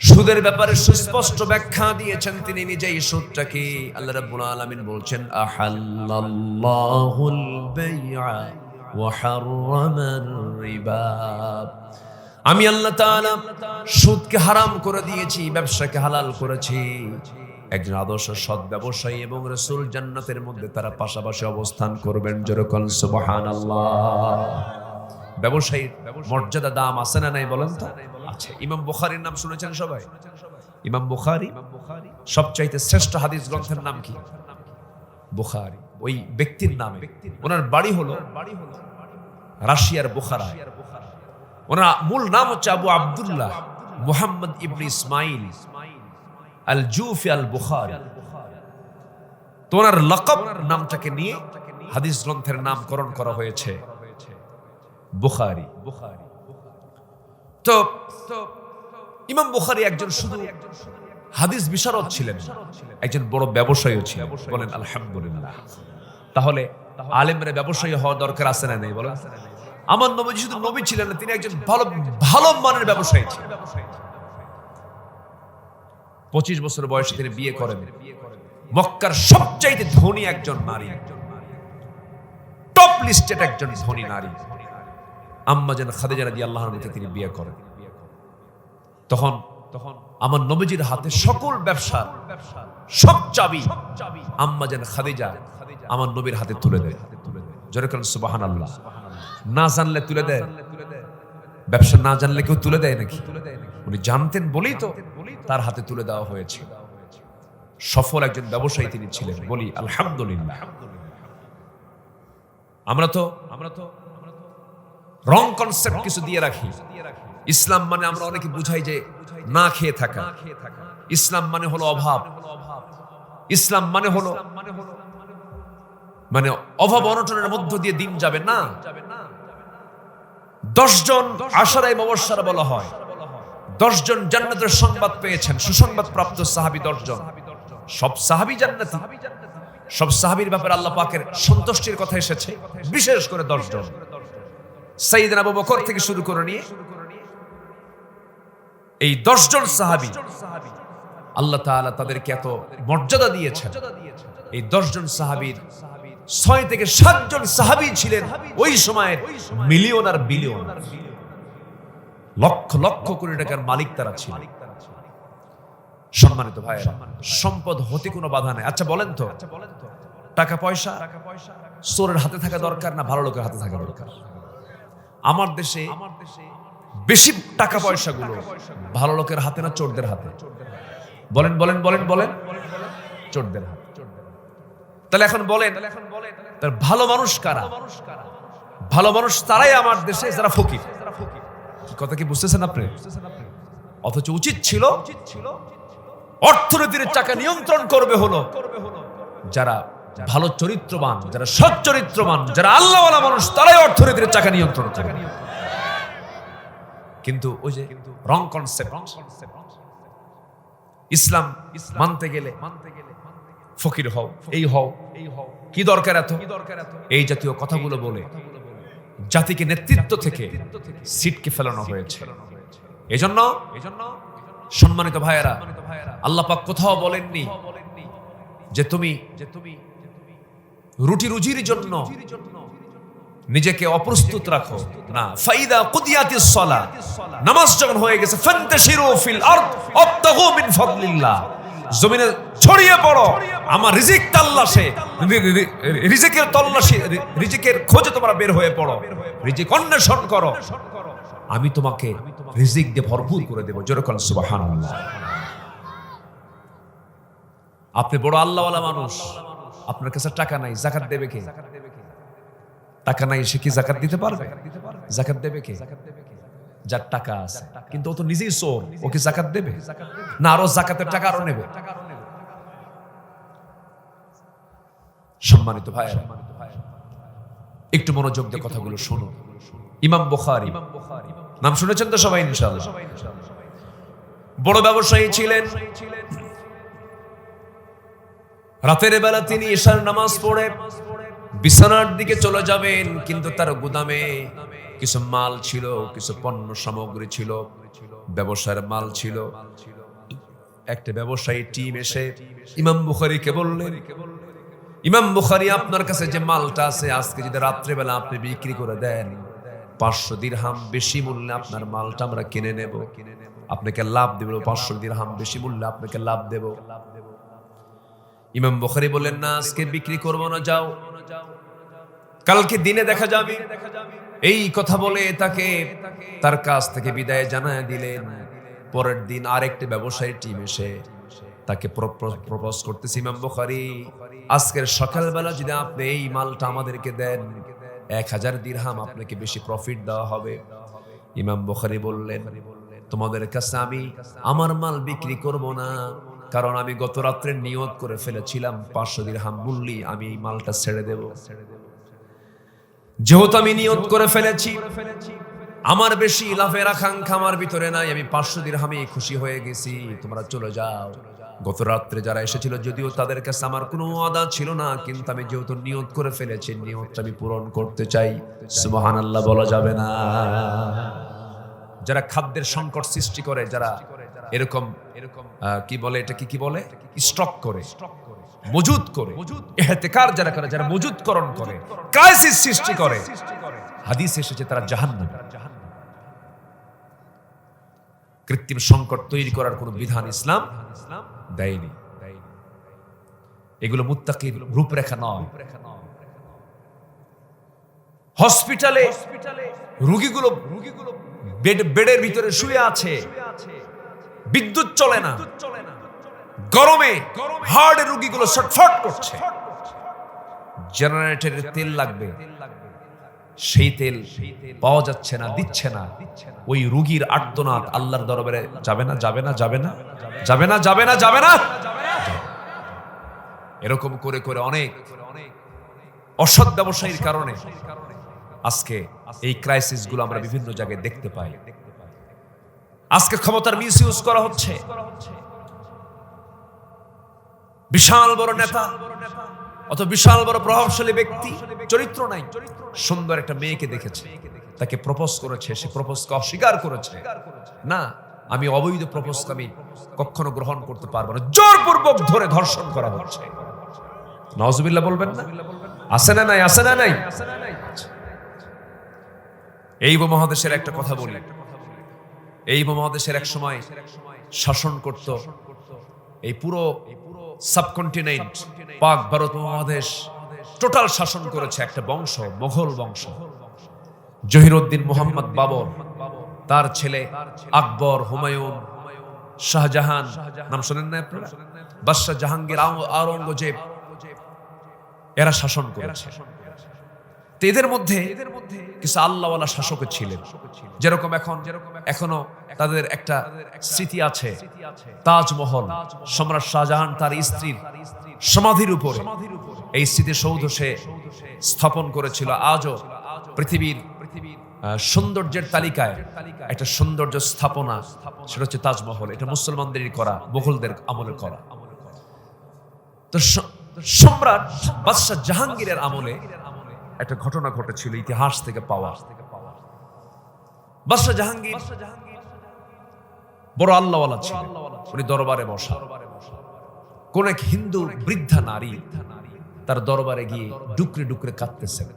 সুদের ব্যাপারে সুস্পষ্ট ব্যাখ্যা দিয়েছেন। তিনি নিজেই সুদটাকে আল্লাহ রাব্বুল আলামিন বলছেন, আহাল্লাল্লাহুল বাই'a ওয়া হাররামার রিবা। আমি আল্লাহ তাআলা সুদকে হারাম করে দিয়েছি, ব্যবসাকে হালাল করেছি। একজন আদর্শ সৎ ব্যবসায়ী এবং রাসূল জান্নাতের মধ্যে তারা পাশাপাশি অবস্থান করবেন। যেরকম সুবহানাল্লাহ। ব্যবসায়ীর মর্যাদা দাম আছে না নাই বলেন তো? হয়েছে। ইমাম বুখারীর নাম শুনেছেন সবাই? ইমাম বুখারী সবচাইতে শ্রেষ্ঠ হাদিস গ্রন্থের নাম কি? বুখারী। ওই ব্যক্তির নামে, ওনার বাড়ি হলো রাশিয়ার বুখারা। ওনার মূল নাম হচ্ছে আবু আব্দুল্লাহ মুহাম্মদ ইবনে ইসমাইল আল জুফি আল বুখারী। তো ওনার লকব নামটাকে নিয়ে হাদিস গ্রন্থের নামকরণ করা হয়েছে বুখারী। তো ইমাম বুখারী একজন শুধু হাদিস বিশারদ ছিলেন, একজন বড় ব্যবসায়ীও ছিলেন। বলেন আলহামদুলিল্লাহ। তাহলে আলেমরা ব্যবসায়ী হওয়া দরকার আছে না নেই? বলেন। আমার নবী শুধু নবী ছিলেন না, তিনি একজন ভালো ভালো মানের ব্যবসায়ী ছিলেন। 25 বছর বয়সে তিনি বিয়ে করেন মক্কার সবচাইতে ধনী একজন নারী, টপ লিস্টেড একজন ধনী নারী আম্মা জান খাদিজা রাদিয়াল্লাহু আনহা তিনি বিয়ে করেন। তখন আমার নবীজির হাতে সকল ব্যবসার সব চাবি আম্মা জান খাদিজা আমার নবীর হাতে তুলে দেয়। জোরে বলেন সুবহানাল্লাহ। না জানলে তুলে দেয়? ব্যবসা না জানলে কেউ তুলে দেয় নাকি? উনি জানতেন বলেই তো তার হাতে তুলে দেওয়া হয়েছে। সফল একজন ব্যবসায়ী তিনি ছিলেন, বলি আলহামদুলিল্লাহ। আমরা তো রং কনসেপ্ট কিছু দিয়ে রাখি। ইসলাম মানে আমরা অনেকে বুঝাই যে না খেয়ে থাকা। ইসলাম মানে হলো অভাব। ইসলাম মানে হলো মানে অভাব অনটনের মধ্য দিয়ে দিন যাবে না। 10 জন আশারায়ে মুবাশশারা বলা হয়, 10 জন জান্নাতের সংবাদ পেয়েছেন, সুসংবাদ প্রাপ্ত সাহাবী 10 জন। সব সাহাবী জান্নাতি, সব সাহাবীর ব্যাপারে আল্লাহ পাকের সন্তুষ্টির কথা এসেছে, বিশেষ করে 10 জন। সাইয়েদনা আবু বকর থেকে শুরু করে নিয়ে এই 10 জন সাহাবী আল্লাহ তাআলা তাদেরকে এত মর্যাদা দিয়েছেন। এই 10 জন সাহাবীর 6 থেকে 7 জন সাহাবী ছিলেন ওই সময়ের মিলিয়নার বিলিয়নার, লক্ষ লক্ষ কোটি টাকার মালিক তারা ছিলেন। সম্মানিত ভাইয়েরা, সম্পদ হতে কোনো বাধা নেই। আচ্ছা বলেন তো, টাকা পয়সা চোরের হাতে থাকা দরকার না ভালো লোকের হাতে থাকা দরকার? আমার দেশে বেশি টাকা পয়সা গুলো ভালো লোকের হাতে না চোরদের হাতে? বলেন বলেন বলেন বলেন। চোরদের হাতে। তাহলে এখন বলেন ভালো মানুষ কারা? ভালো মানুষ তারাই আমার দেশে যারা ফকির। কথা কি বুঝতেছেন আপনি? অথচ উচিত ছিল অর্থনীতির চাকা নিয়ন্ত্রণ করবে হলো যারা ভালো চরিত্রবান, যারা সৎ চরিত্রবান, যারা আল্লাহওয়ালা মানুষ, তারাই অর্থনীতির চাকা নিয়ন্ত্রণ করবে। কিন্তু ওই যে রং কনসেপ্ট, ইসলাম মানতে গেলে ফকির হও, এই হও, কি দরকার এত, এই জাতীয় কথাগুলো বলে জাতিকে নেতৃত্ব থেকে সিটকে ফেলানো হয়েছে। এজন্য সম্মানিত ভাইয়েরা, আল্লাহ পাক কোথাও বলেননি যে তুমি রুটি রুজির জন্য নিজেকে অপ্রস্তুত রাখো না। ফাইদা কুদিয়াতিস সালাহ, নামাজ যখন হয়ে গেছে, ফান্তাশিরু ফিল আরদ ওয়াবতাগু মিন ফাদলিল্লাহ, জমিনে ছড়িয়ে পড়ো, আমার রিজিক তাল্লাশে, রিজিকের তল্লাশি, রিজিকের খোঁজে তোমরা বের হয়ে পড়ো, রিজিক অন্বেষণ করো, আমি তোমাকে রিজিক দিয়ে ভরপুর করে দেব। জোরে বলেন সুবহানাল্লাহ। আপনি বড় আল্লাহওয়ালা মানুষ, আপনার কাছে টাকা নাই, যাকাত দেবে কে? টাকা নাই, সে কি যাকাত দিতে পারবে? যাকাত দেবে কে? যার টাকা আছে, কিন্তু ও তো নিজেই চোর, ও কি যাকাত দেবে? না, আরো যাকাতের টাকা আরো নেবে। সম্মানিত ভাইয়েরা, একটু মনোযোগ দিয়ে কথাগুলো শুনুন। ইমাম বুখারী নাম শুনেছেন তো সবাই ইনশাআল্লাহ? বড় ব্যবসায়ী ছিলেন। রাতের বেলা তিনি ইশার নামাজ পড়ে বিছানার দিকে চলে যাবেন, কিন্তু তার গুদামে কিছু মাল ছিল, কিছু পণ্য সামগ্রী ছিল, ব্যবসায়ের মাল ছিল। একটা ব্যবসায়ী টিম এসে ইমাম বুখারীকে বললেন, ইমাম বুখারী, আপনার কাছে যে মালটা আছে, আজকে যদি রাত্রে বেলা আপনি বিক্রি করে দেন, 500 দিরহাম বেশি মূল্যে আপনার মালটা আমরা কিনে নেব, আপনাকে লাভ দেব। 500 দিরহাম বেশি মূল্যে আপনাকে লাভ দেব। ইমাম বুখারী বললেন, না, আজকে বিক্রি করব না, যাও, কালকে দিনে দেখা যাবে। এই কথা বলে তাকে তার কাছ থেকে বিদায় জানায় দিলেন। পরের দিন আরেকটি ব্যবসায়ী টিম এসে তাকে প্রপোজ করতেছে, ইমাম বুখারী আজকের সকালবেলা যদি আপনি এই মালটা আমাদেরকে দেন 1000 দিরহাম আপনাকে বেশি প্রফিট দেওয়া হবে। ইমাম বুখারী বললেন, তোমাদের কাছে আমি আমার মাল বিক্রি করব না, কারণ আমি গত রাত্রে নিয়ত করে ফেলেছিলাম 500 দিরহাম মূল্যে আমি এই মালটা ছেড়ে দেব। যেহেতু আমি নিয়ত করে ফেলেছি, আমার বেশি লাভের আকাঙ্ক্ষা আমার ভিতরে নাই, আমি 500 দিরহামে খুশি হয়ে গেছি, তোমরা চলে যাও। গত রাত্রে যারা এসেছিল যদিও তাদের কাছে আমার কোনো ওয়াদা ছিল না, কিন্তু আমি যেহেতু নিয়ত করে ফেলেছি নিয়তটা আমি পূরণ করতে চাই। সুবহানাল্লাহ বলা যাবে না? যারা খাদ্যের সংকট সৃষ্টি করে, যারা এরকম কি বলে এটাকে কি বলে স্টক করে, মজুদ করে, ইহতিকার যারা করে, যারা মজুদকরণ করে, ক্রাইসিস সৃষ্টি করে, হাদিস এসেছে তারা জাহান্নামী। কৃত্রিম সংকট তৈরি করার কোনো বিধান ইসলাম দেয়নি। এগুলো মুত্তাকির রূপরেখা নয়। হসপিটালে রোগীগুলো বেডের ভিতরে শুয়ে আছে, বিদ্যুৎ চলে না, গরমে হার্টের রোগীগুলো ছটফট করছে, জেনারেটরের তেল লাগবে, সেই তেল পাওয়া যাচ্ছে না, দিচ্ছে না। ওই রোগীর আর্তনাদ আল্লাহর দরবারে যাবে না, যাবে না, যাবে না, যাবে না, যাবে না, যাবে না। এরকম করে করে অনেক অসৎ ব্যবসায়ীর কারণে আজকে এই ক্রাইসিস গুলো আমরা বিভিন্ন জায়গায় দেখতে পাই। আজকে ক্ষমতার মিসইউজ করা হচ্ছে। বিশাল বড় নেতা অত বিশাল বড় প্রভাবশালী ব্যক্তি, চরিত্র নাই, সুন্দর একটা মেয়েকে দেখেছে, তাকে প্রপোজ করেছে, সে প্রপোজকে অস্বীকার করেছে, না আমি অবৈধ প্রপোজকে আমি কখনো গ্রহণ করতে পারবো না, জোরপূর্বক ধরে ধর্ষণ করা হচ্ছে। নাউজুবিল্লাহ বলবেন না? আছে না নাই? আছে না নাই? এই উপমহাদেশের একটা কথা বলি, এই উপমহাদেশের এক সময় শাসন করত এই পুরো সাবকন্টিনেন্ট, পাক ভারত উপমহাদেশ টোটাল শাসন করেছে একটা বংশ, মোগল বংশ। জহিরুদ্দিন মুহাম্মদ বাবর, তার ছেলে আকবর, হুমায়ুন, শাহজাহান, নাম শুনেন না আপনারা? বাদশাহ জাহাঙ্গীর, আওরঙ্গজেব, এরা শাসন করেছে। এদের মধ্যে কিছু আল্লাহওয়ালা শাসক ছিলেন, যেরকম এখনো তাদের একটা স্মৃতি আছে, তাজমহল সম্রাট শাহজাহান তার স্ত্রীর সমাধির উপরে এই স্মৃতিসৌধ সে স্থাপন করেছিল। আজও পৃথিবীর সৌন্দর্যের তালিকায় একটা সৌন্দর্য স্থাপনা, সেটা হচ্ছে তাজমহল। এটা মুসলমানদেরই করা, মুঘলদের আমলে করা। তো সম্রাট বাদশাহ জাহাঙ্গীরের আমলে একটা ঘটনা ঘটেছিল, ইতিহাস থেকে পাওয়া। বাদশাহ জাহাঙ্গীর বড় আল্লাহওয়ালা ছিলেন, উনি দরবারে বসা। কোন এক হিন্দু বৃদ্ধা নারী তার দরবারে গিয়ে ডুকরে ডুকরে কাঁদতেছেন।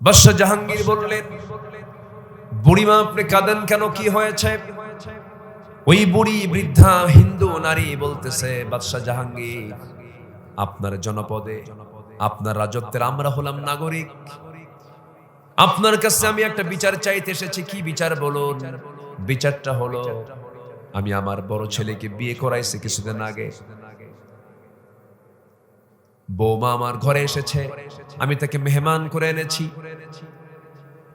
বাদশাহ জাহাঙ্গীর বললেন, বুড়িমা আপনি কাঁদেন কেন, কি হয়েছে? ওই বুড়ি বৃদ্ধা হিন্দু নারী বলতেছে, বাদশাহ জাহাঙ্গীর আপনার জনপদে, আপনার রাজত্বের আমরা হলাম নাগরিক, আপনার কাছে আমি একটা বিচার চাইতে এসেছি। কি বিচার বলুন? বিচারটা হলো, আমি আমার বড় ছেলেকে বিয়ে করাইছি কিছুদিন আগে, বৌমা আমার ঘরে এসেছে, আমি তাকে মেহমান করে এনেছি।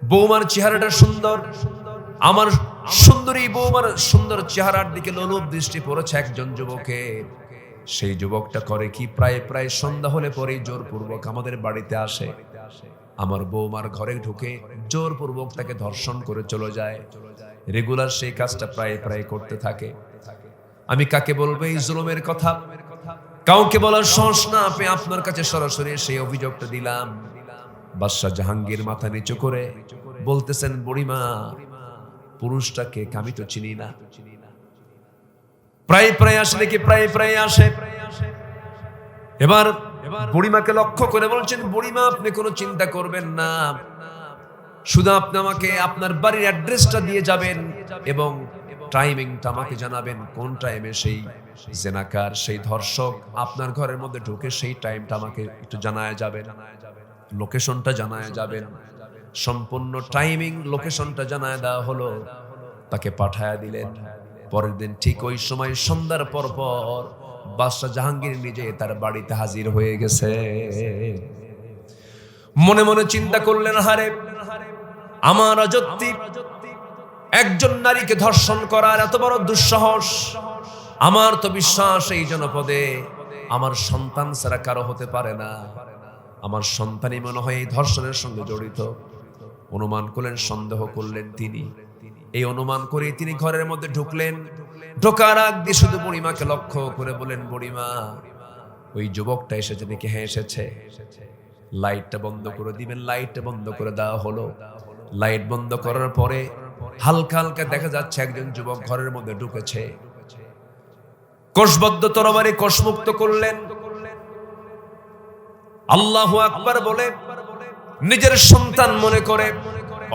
বৌমার চেহারাটা সুন্দর, আমার সুন্দরী বৌমার সুন্দর চেহারার দিকে লোলুপ দৃষ্টি পড়েছে একজন যুবকের। সেই যুবকটা করে কি, প্রায় প্রায় সন্ধ্যা হলে পরেই জোরপূর্বক আমাদের বাড়িতে আসে, আমার বৌমার ঘরে ঢুকে জোরপূর্বক তাকে ধর্ষণ করে চলে যায়। রেগুলার সেই কাজটা প্রায় প্রায় করতে থাকে। আমি কাকে বলবো এই জুলুমের কথা? কাউকে বলার সাহস না, আপনি আপনার কাছে সরাসরি সেই অভিযোগটা দিলাম। বাদশাহ জাহাঙ্গীর মাথা নিচু করে বলতেছেন, বুড়িমা পুরুষটাকে আমি তো চিনি না, প্রায় প্রায় আসলে কি প্রায় প্রায় আসে। এবার বুড়িমাকে লক্ষ্য করে বলছেন, বুড়িমা আপনি কোনো চিন্তা করবেন না, শুধু আপনি আমাকে আপনার বাড়ির অ্যাড্রেসটা দিয়ে যাবেন এবং টাইমিংটা আমাকে জানাবেন, কোন টাইমে সেই জেনাকার, সেই ধর্ষক আপনার ঘরের মধ্যে ঢুকে সেই টাইমটা আমাকে একটু জানায় যাবেন, লোকেশনটা জানায় যাবেন। সম্পূর্ণ টাইমিং লোকেশনটা জানায় দেওয়া হলো, তাকে পাঠায়া দিলেন। পরের দিন ঠিক ওই সময় সন্ধ্যার পর পর বাদশাহ জাহাঙ্গীর নিজে তার বাড়িতে হাজির হয়ে গেছে। মনে মনে চিন্তা করলেন, হারে আমার রাজত্বে একজন নারীকে ধর্ষণ করার এত বড় দুঃসাহস, আমার তো বিশ্বাস এই জনপদে আমার সন্তান ছাড়া কারো হতে পারে না। আমার সন্তানই মনে হয় এই ধর্ষণের সঙ্গে জড়িত। অনুমান করলেন, সন্দেহ করলেন তিনি। এই অনুমান করে তিনি ঘরের মধ্যে ঢুকলেন। ঢোকার আগে শুধু বুড়িমাকে লক্ষ্য করে বলেন, বুড়িমা ওই যুবকটা এসেছে নাকি? হ্যাঁ এসেছে। লাইটটা বন্ধ করে দিবেন। লাইটটা বন্ধ করে দেওয়া হলো। লাইট বন্ধ করার পরে হালকা হালকা দেখা যাচ্ছে একজন যুবক ঘরের মধ্যে ঢুকেছে। কোষবদ্ধ তরবারি কোষমুক্ত করলেন। আল্লাহু আকবার বলে নিজের সন্তান মনে করে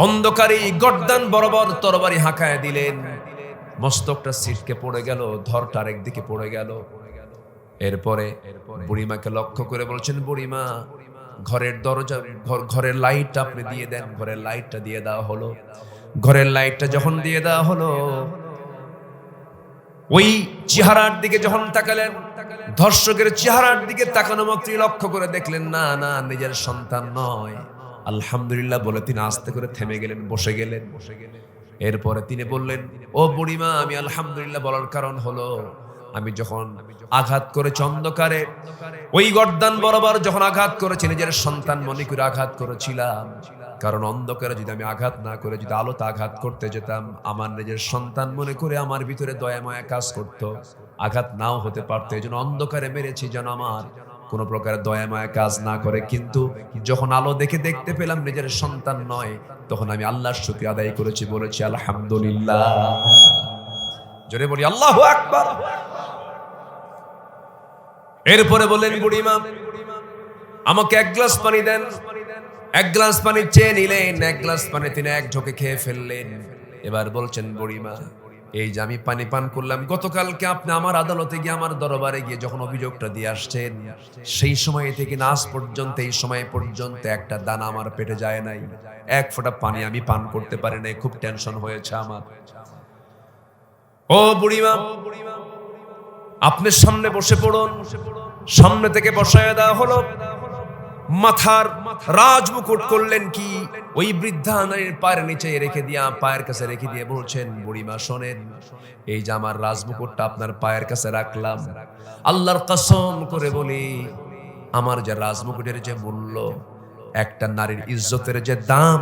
অন্ধকারী গর্দান বরাবর তরবারি হাঁকায় দিলেন। মস্তকটা ছিটকে পড়ে গেল, ধরটা আরেক দিকে পড়ে গেল। এরপরে বুড়িমাকে লক্ষ্য করে বলছেন, বুড়িমা ঘরের দরজা ঘরের লাইটটা আপনি দিয়ে দেন। ঘরের লাইটটা দিয়ে দেওয়া হলো। ঘরের লাইটটা যখন দিয়ে দেওয়া হলো, ওই চেহারার দিকে যখন তাকালেন, ধর্ষকের চেহারার দিকে তাকানো মাত্রই লক্ষ্য করে দেখলেন না না, নিজের সন্তান নয়। আলহামদুলিল্লাহ বলে তিনি আস্তে করে থেমে গেলেন, বসে গেলেন। এরপরে তিনি বললেন, ও বুড়িমা আমি আলহামদুলিল্লাহ বলার কারণ হলো, আমি যখন আঘাত করেছি অন্ধকারে, ওই গর্দান বরাবর যখন আঘাত করেছি নিজের সন্তান মনে করে আঘাত করেছিলাম। কারণ অন্ধকারে যদি আমি আঘাত না করে যদি আলোতে আঘাত করতে যেতাম, আমার নিজের সন্তান মনে করে আমার ভিতরে দয়া মায়া কাজ করত, আঘাত নাও হতে পারতো। এই জন্য অন্ধকারে মেরেছি যেন আমার কোন প্রকার দয়া মায়া কাজ না করে। কিন্তু যখন আলো দেখে দেখতে পেলাম নিজের সন্তান নয়, তখন আমি আল্লাহর শুকরিয়া আদায় করেছি, বলেছি আলহামদুলিল্লাহ। জোরে বলি আল্লাহু আকবার। এরপরে বললেন, বুড়িমা আমাকে এক গ্লাস পানি দেন। এক গ্লাস পানি চেয়ে নিলেন। এক গ্লাস পানি তিনি এক ঢোকে খেয়ে ফেললেন। এবার বলছেন, বুড়িমা এই যে আমি পানি পান করলাম, গতকালকে আপনি আমার আদালতে গিয়ে আমার দরবারে গিয়ে যখন অভিযোগটা দিয়ে আসছেন, সেই সময় থেকে না আজ পর্যন্ত এই সময় পর্যন্ত একটা দানা আমার পেটে যায় নাই, এক ফোঁটা পানি আমি পান করতে পারি নাই। খুব টেনশন হয়েছে আমার। ও বুড়িমা আপনি সামনে বসে পড়ুন। সামনে থেকে বসায় দেওয়া হলো। মাথার রাজমুকুট করলেন কি ওই বৃদ্ধা নারীর পায়ের নিচে রেখে দিয়া, পায়ের কাছে রেখে দিয়ে বলছেন, বুড়িমা শোনেন, এই যে আমার রাজমুকুটটা আপনার পায়ের কাছে রাখলাম, আল্লাহর কসম করে বলি আমার যে রাজমুকুটের যে মূল্য, একটা নারীর ইজ্জতের যে দাম,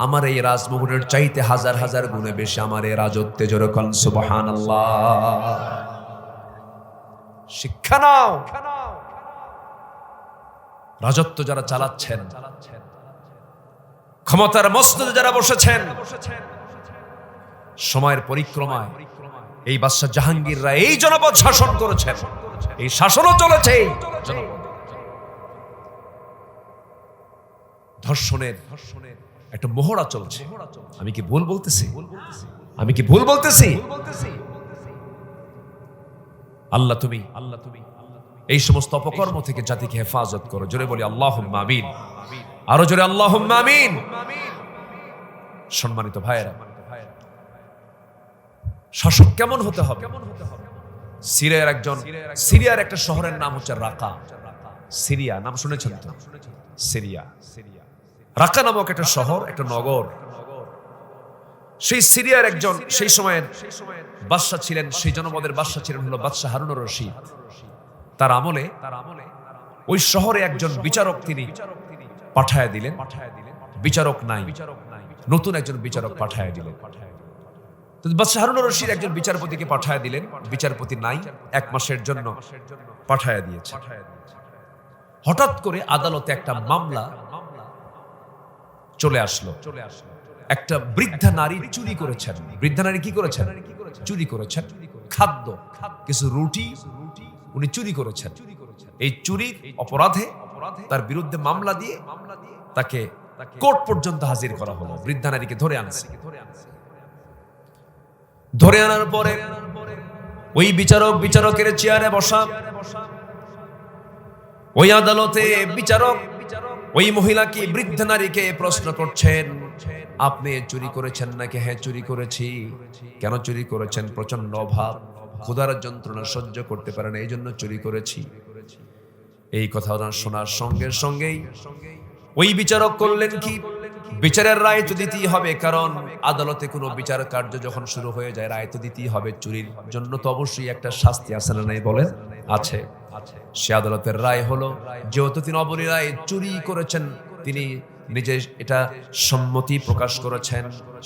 আমার এই রাজমুকুটের চাইতে হাজার হাজার গুণে বেশি আমার এই রাজত্বে। যেরকম সুবহানাল্লাহ। শিক্ষা নাও। রাজত্ব যারা চালাচ্ছেন, ক্ষমতার মসনদে যারা বসেছেন, সময়ের পরিক্রমায় এই বাদশা জাহাঙ্গীররা এই জনপদ শাসন করেছেন, এই শাসনও চলেছে। ধর্ষণের একটা মোহরা চলছে। আমি কি ভুল বলতেছি? আমি কি ভুল বলতেছি? আল্লাহ তুমি এই সমস্ত অপকর্ম থেকে জাতিকে হেফাজত করো। জোরে বলি আল্লাহুম্মা আমিন। আরো জোরে আল্লাহুম্মা আমিন। সম্মানিত ভাইয়েরা, শাসক কেমন হতে হবে? সিরিয়ার একটা শহরের নাম হচ্ছে রাকা। সিরিয়া নাম শুনেছেন তো? সিরিয়া, রাকা নামক একটা শহর, একটা নগর। সেই সিরিয়ার একজন সেই সময়ের বাদশা ছিলেন, সেই জনপদের বাদশা ছিলেন হলো বাদশা হারুনুর রশিদ। তার আমলে ওই শহরে একজন বিচারক তিনি পাঠায় দিলেন। বিচারক নাই, নতুন একজন বিচারক পাঠায় দিলেন। বাদশা হারুনুর রশিদ একজন বিচারপতিকে পাঠায় দিলেন। বিচারপতি নাই, 1 মাসের জন্য পাঠায় দিয়েছে। হঠাৎ করে আদালতে একটা মামলা চলে আসলো। একটা বৃদ্ধা নারী চুরি করেছেন। বৃদ্ধা নারী কি করেছেন? চুরি করেছেন খাদ্য, কিছু রুটি উনি চুরি করেছেন। এই চুরির অপরাধে তার বিরুদ্ধে মামলা দিয়ে তাকে কোর্ট পর্যন্ত হাজির করা হলো। বৃদ্ধা নারীকে ধরে আনছে। ধরে আনার পরে ওই বিচারকের চেয়ারে বসা। ওই আদালতে বিচারক ওই মহিলাকে, বৃদ্ধ নারীকে প্রশ্ন করছেন, আপনি চুরি করেছেন নাকি? হ্যাঁ, চুরি করেছি। কেন চুরি করেছেন? প্রচন্ড অভাব, ক্ষুধার যন্ত্রণা সহ্য করতে পারে না, এই জন্য চুরি করেছি। এই কথা শোনার সঙ্গে সঙ্গেই ওই বিচারক করলেন কি, বিচারের রায় তো দিতেই হবে, কারণ আদালতে কোনো বিচার কার্য যখন শুরু হয়ে যায় রায় তো দিতেই হবে। চুরির জন্য তো অবশ্যই একটা শাস্তি আছে না নাই বলেন? আছে। সে আদালতের রায় হলো, যেহেতু তিনি অবলীলায় চুরি করেছেন, তিনি নিজে এটা সম্মতি প্রকাশ করেছেন,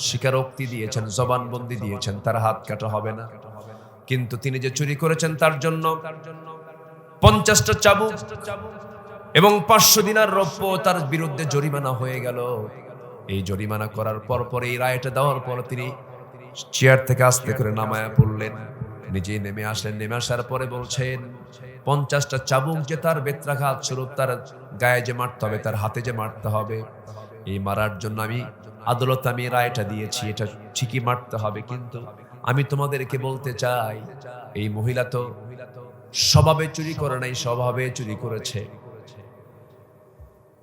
স্বীকারোক্তি দিয়েছেন, জবানবন্দি দিয়েছেন, তার হাত কাটা হবে না। কিন্তু তিনি যে চুরি করেছেন তার জন্য 50টা চাবুক এবং 500 দিনার রৌপ্য তার বিরুদ্ধে জরিমানা হয়ে গেল। এই জরিমানা করার পর এই রায়টা দেওয়ার পর তিনি চেয়ার থেকে আস্তে করে নামায়া পড়লেন, নিজে নেমে আসলেন। নেমে আসার পরে বলছেন, 50টা চাবুক যে তার বেত্রাঘাত স্বরূপ তার গায়ে যে মারতে হবে, তার হাতে যে মারতে হবে, এই মারার জন্য আমি আদালতে আমি রায়টা দিয়েছি, এটা ঠিকই মারতে হবে। কিন্তু আমি তোমাদেরকে বলতে চাই, এই মহিলা তো স্বভাবে চুরি করে নাই, স্বভাবে চুরি করেছে।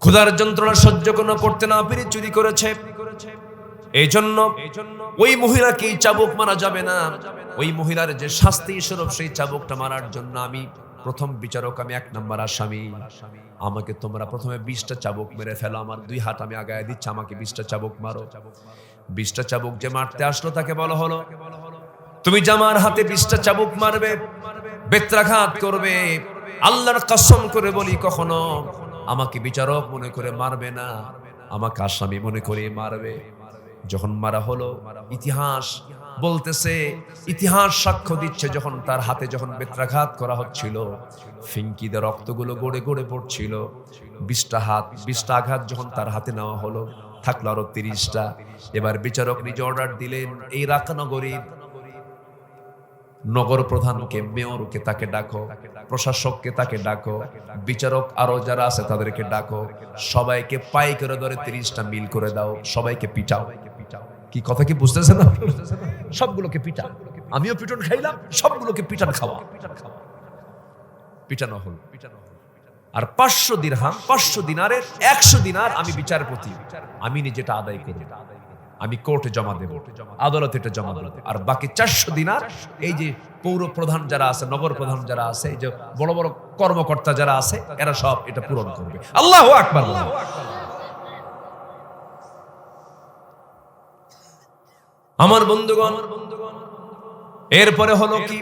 ক্ষুধার যন্ত্রণা সহ্য করতে না পেরে চুরি করেছে। এই জন্য ওই মহিলাকে চাবুক মারা যাবে না। ওই মহিলার যে শাস্তি স্বরূপ সেই চাবুকটা মারার জন্য আমি প্রথম বিচারক, আমি 1 নম্বর আসামি। আমাকে তোমরা প্রথমে 20টা চাবুক মেরে ফেলো, আমার 2 হাত আমি আগায় দিচ্ছি, আমাকে 20টা চাবুক মারো। 20টা চাবুক যে মারতে আসলো তাকে বলা হলো, তুমি জামার হাতে 20টা চাবুক মারবে, বেত্রাঘাত করবে। আল্লাহর কসম করে বলি, কখনো আমাকে বিচারক মনে করে মারবে না, আমাকে আসামি মনে করে মারবে। যখন মারা হলো, ইতিহাস বলতেছে, ইতিহাস সাক্ষ্য দিচ্ছে, যখন তার হাতে যখন বেত্রাঘাত করা হচ্ছিল, ফিঙ্কিদের রক্তগুলো গড়ে গড়ে পড়ছিল। 20টা আঘাত যখন তার হাতে নেওয়া হলো, থাকলো আরো 30টা। এবার বিচারক নিজে অর্ডার দিলেন, এই রাকা নগরীর নগর প্রধানকে, মেয়রকে তাকে ডাকো, প্রশাসককে তাকে ডাকো, বিচারক আরো যারা আছে তাদেরকে ডাকো, সবাইকে পাই করে ধরে 30টা মিল করে দাও, সবাইকে পিটাও। কি কথা কি বুঝতেছেন না? সবগুলোকে পিটা, আমিও পিটন খাইলাম, সবগুলোকে পিটান খাওয়া। পিটানো হল। আর 500 দিরহাম, 500 দিনারের 100 দিনার আমি বিচারপতি, আমি নিজেটা আদায় করি, আমি কোর্টে জমা দেব, আদালতে এটা জমা দেব। আর বাকি 400 দিনার এই যে পৌর প্রধান যারা আছে, নগর প্রধান যারা আছে, এই যে বড় বড় কর্মকর্তা যারা আছে, এরা সব এটা পূরণ করবে। আল্লাহু আকবার। আমার বন্ধুগণ, এরপরে হলো কি,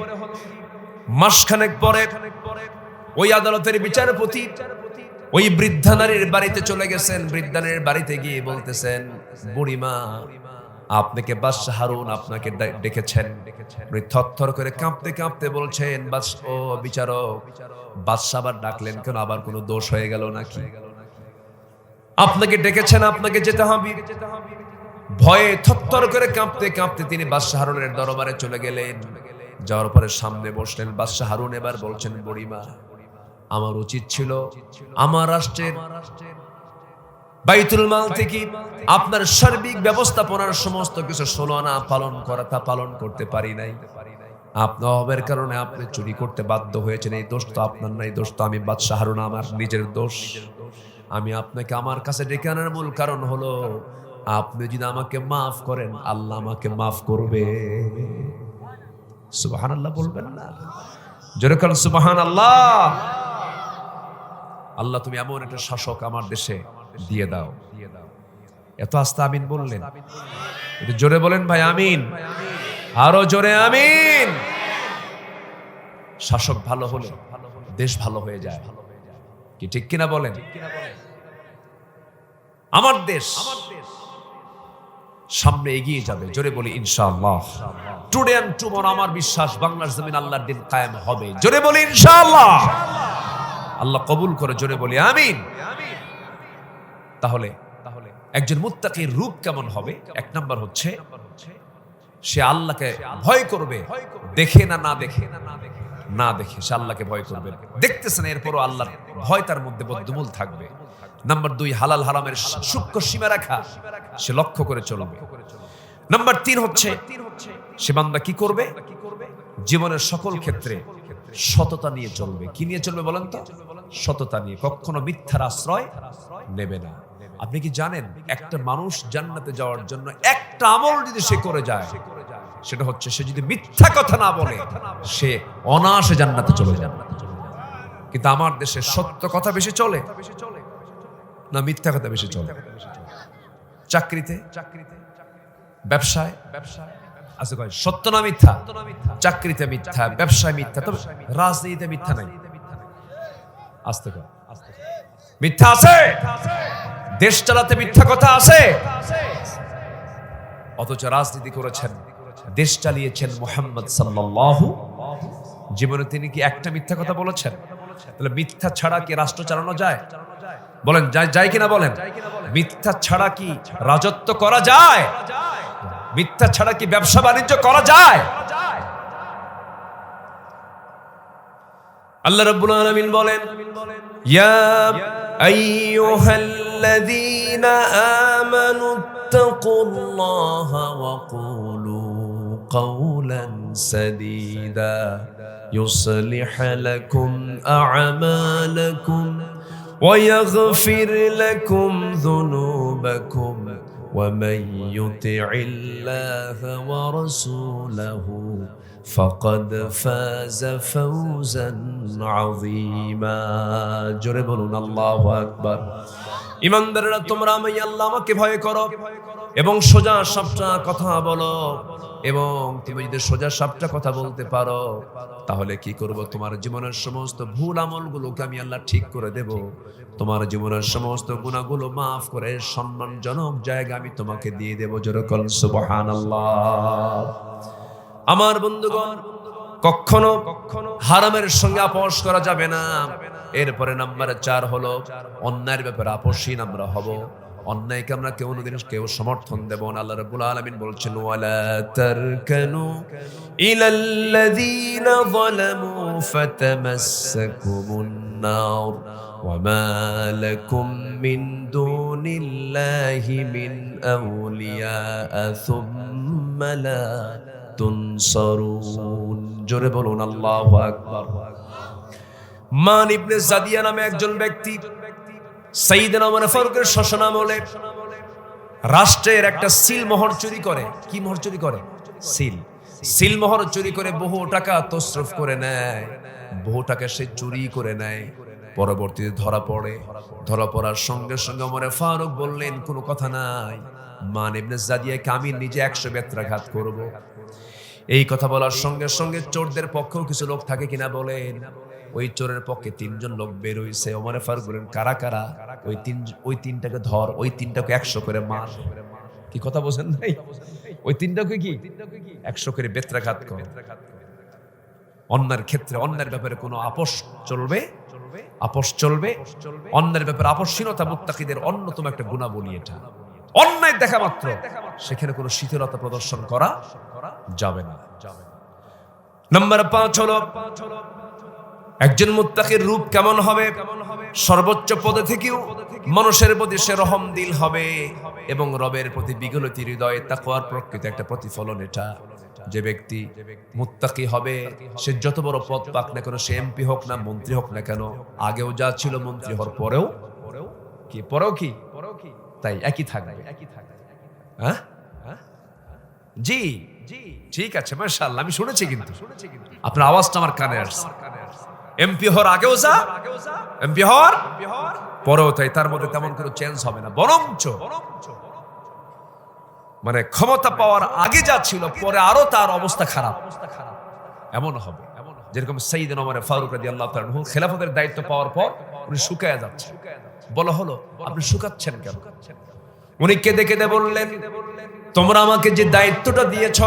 মাসখানেক পরে ওই আদালতের বিচারপতি ওই বৃদ্ধা নারীর বাড়িতে চলে গেছেন। বৃদ্ধা নারীর বাড়িতে গিয়ে বলতেছেন, বুড়িমা, আপনাকে বাদশাহ হারুন আপনাকে ডেকেছেন। থরথর করে কাঁপতে কাঁপতে বলছেন, ও বিচারক, বাদশাহ আবার ডাকলেন কেন? আবার কোনো দোষ হয়ে গেল নাকি? আপনাকে ডেকেছেন, আপনাকে যেতে হবে। ভয়ে থরথর করে কাঁপতে কাঁপতে তিনি বাদশাহ হারুনের দরবারে চলে গেলেন। যাওয়ার পরে সামনে বসলেন। বাদশাহ হারুন এবার বলছেন, বুড়িমা, আমার উচিত ছিল আমার রাষ্ট্রের বাইতুল মাল থেকে আপনার সার্বিক ব্যবস্থাপনার সমস্ত কিছু 16 আনা পালন করা, তা পালন করতে পারি নাই। আপনার অভাবের কারণে আপনি চুরি করতে বাধ্য হয়েছেন। এই দোষ তো আপনার নাই, দোষ তো আমি বাদশাহ হারুন, আমার নিজের দোষ। আমি আপনাকে আমার কাছে ডেকে আনার মূল কারণ হলো, আপনি যদি আমাকে মাফ করেন, আল্লাহ আমাকে মাফ করবে। সুবহানাল্লাহ বলবেন না? জোরে বলেন সুবহানাল্লাহ। আল্লাহ, তুমি এমন একটা শাসক আমার দেশে দিয়ে দাও। এত আস্তে আমিন বললেন, একটু জোরে বলেন ভাই আমিন, আরো জোরে আমিন। শাসক ভালো হলে দেশ ভালো হয়ে যায়, কি ঠিক কিনা বলেন? আমার দেশ সামনে এগিয়ে যাবে, জোরে বলি ইনশাআল্লাহ। টুডে এন্ড টুমরো আমার বিশ্বাস বাংলার জমিন আল্লাহর দিন কায়েম হবে, জোরে বলি ইনশাআল্লাহ। আল্লাহ কবুল করে, জোরে বলি আমিন। তাহলে একজন মুত্তাকির রূপ কেমন হবে? 1 নাম্বার হচ্ছে, সে আল্লাহকে ভয় করবে, দেখে না না দেখে না দেখে সে আল্লাহকে ভয় করবে। দেখতেছেন এরপরও আল্লাহর ভয় তার মধ্যে বদ্ধমূল থাকবে। নাম্বার 2, হালাল হারামের সূক্ষ্ম সীমা রেখা সে লক্ষ্য করে চলবে। নাম্বার 3 হচ্ছে, সে বান্দা কি করবে? জীবনের সকল ক্ষেত্রে সততা নিয়ে চলবে। কি নিয়ে চলবে বলেন তো? সততা নিয়ে, কখনো মিথ্যার আশ্রয় নেবে না। আপনি কি জানেন একটা মানুষ জান্নাতে যাওয়ার জন্য একটা আমল যদি সে করে যায়, সেটা হচ্ছে সে যদি মিথ্যা কথা না বলে সে অনায়াসে জান্নাতে চলে যাবে। কিন্তু আমার দেশে সত্য কথা বেশি চলে না মিথ্যা কথা বেশি চলে? চাকরিতে, ব্যবসায় আছে কয় সত্য না মিথ্যা? চাকরিতে মিথ্যা, ব্যবসায় মিথ্যা, তবে রাজনীতিতে মিথ্যা নাই। আস্তে কয় মিথ্যা আছে? দেশ চালাতে মিথ্যা কথা আছে? অথচ রাজনীতি করেছেন, দেশ চালিয়েছেন মুহাম্মদ সাল্লাল্লাহু। জীবনে তিনি কি একটা মিথ্যা কথা বলেছেন? তাহলে মিথ্যা ছাড়া কি রাষ্ট্র চালানো যায়? বলেন যায় কিনা বলেন? মিথ্যা ছাড়া কি রাজত্ব করা যায়? মিথ্যা ছাড়া কি ব্যবসা বাণিজ্য করা যায়? আল্লাহ রাব্বুল আলামিন বলেন, ইয়া আইয়ুহাল্লাযীনা আমানু ইত্তাকুল্লাহা ওয়া কুলু কাওলান সাদীদা ইউসলিহ লাকুম আ'মালাকুম ওয়া ইয়াগফির লাকুম যুনুবাকুম ওয়া মান ইউতি'ইল্লাহা ওয়া রাসূলাহু ফাকাদ ফাযা ফাওজান আযীমা। জোরে বলুন আল্লাহু আকবার। ঈমানদাররা, তোমরা আমি আল্লাহ আমাকে ভয় করো এবং সোজা সাপটা কথা বলো। এবং তুমি যদি সোজা সাপটা কথা বলতে পারো তাহলে কি করব? তোমার জীবনের সমস্ত ভুল আমলগুলোকে আমি আল্লাহ ঠিক করে দেব। তোমার জীবনের সমস্ত গুনাহগুলো মাফ করে সম্মানজনক জায়গা আমি তোমাকে দিয়ে দেব। জোরে বলুন সুবহানাল্লাহ। আমার বন্ধুগণ, কখনো হারামের সঙ্গে আপোষ করা যাবে না। এরপরে নাম্বার 4 হলো অন্যায়ের ব্যাপারে আপোষহীন আমরা হব। অন্যায়কে আমরা কেউ সমর্থন দেব না। আল্লাহ রাব্বুল আলামিন বলছেন, ওয়ালা তারকানু ইলাল্লাযীনা যালামু ফাতামাসসাকুমুন নার ওয়ামা লাকুম মিন দুনিল্লাহি মিন আউলিয়া সুম্মা লা তুনসারুন। জোরে বলুন আল্লাহু আকবার। মান ইবনে জাদিয়া নামে একজন ব্যক্তি সাইয়েদনা ওমর ফারুকের শাসনামলে রাষ্ট্রের একটা সিল মোহর চুরি করে। কি মোহর চুরি করে? সিল মোহর চুরি করে বহু টাকা তসরুফ করে নেয়। বহু টাকা সে চুরি করে নেয়। পরবর্তীতে ধরা পড়ার সঙ্গে সঙ্গে ওমর ফারুক বললেন, কোনো কথা নাই, মান ইবনে জাদিয়াকে আমি নিজে 100 বেত্রাঘাত করব। এই কথা বলার সঙ্গে সঙ্গে চোরদের পক্ষেও কিছু লোক থাকে কিনা বলেন? ওই চোরের পক্ষে 3 জন লোক বের হইছে। ওমর ফারুক বলেন, কারা কারা? ওই তিনটাকে ধর, ওই তিনটাকে 100 করে মার। কি কথা বোঝেন নাই? ওই তিনটাকে কি 100 করে বেত্রাঘাত কর। অন্যের ক্ষেত্রে, অন্যের ব্যাপারে কোনো আপোষ চলবে? অন্যের ব্যাপারে আপোষহীনতা মুত্তাকিদের অন্যতম একটা গুণাবলী। এটা অন্যায় দেখা মাত্র সেখানে কোনো শিথিলতা প্রদর্শন করা যাবে না। নাম্বার 5 হলো একজন মুত্তাকির রূপ কেমন হবে? সর্বোচ্চ পদে থেকেও মানুষের প্রতি সে রহম দিল হবে এবং রবের প্রতি বিগলিত হৃদয়ে তাকওয়ার প্রকৃত একটা প্রতিফলন এটা। যে ব্যক্তি মুত্তাকি হবে সে যত বড় পদ পাক না কেন, সে এমপি হোক না মন্ত্রী হোক না কেন, আগেও যা ছিল মন্ত্রী হওয়ার পরেও কি তাই একই থাকবে। হ্যাঁ জি ঠিক আছে, মাশাআল্লাহ, আমি শুনেছি, কিন্তু আপনার আওয়াজটা আমার কানে আসছে। এমপি হওয়ার আগেও যা, এমপি হওয়ার পরেও তাই, তার মধ্যে তেমন কোনো চেঞ্জ হবে না। বরঞ্চ মানে ক্ষমতা পাওয়ার আগে যা ছিল পরে আরো তার অবস্থা খারাপ এমন হবে। যেরকম সাইয়েদনা ওমর ফারুক রাদিয়াল্লাহু তাআলা আনহু খেলাফতের দায়িত্ব পাওয়ার পর উনি শুকায়া যাচ্ছে। বলা হলো, আপনি শুকাচ্ছেন কেন? উনি কেঁদে কেঁদে বললেন, তোমরা আমাকে যে দায়িত্বটা দিয়েছ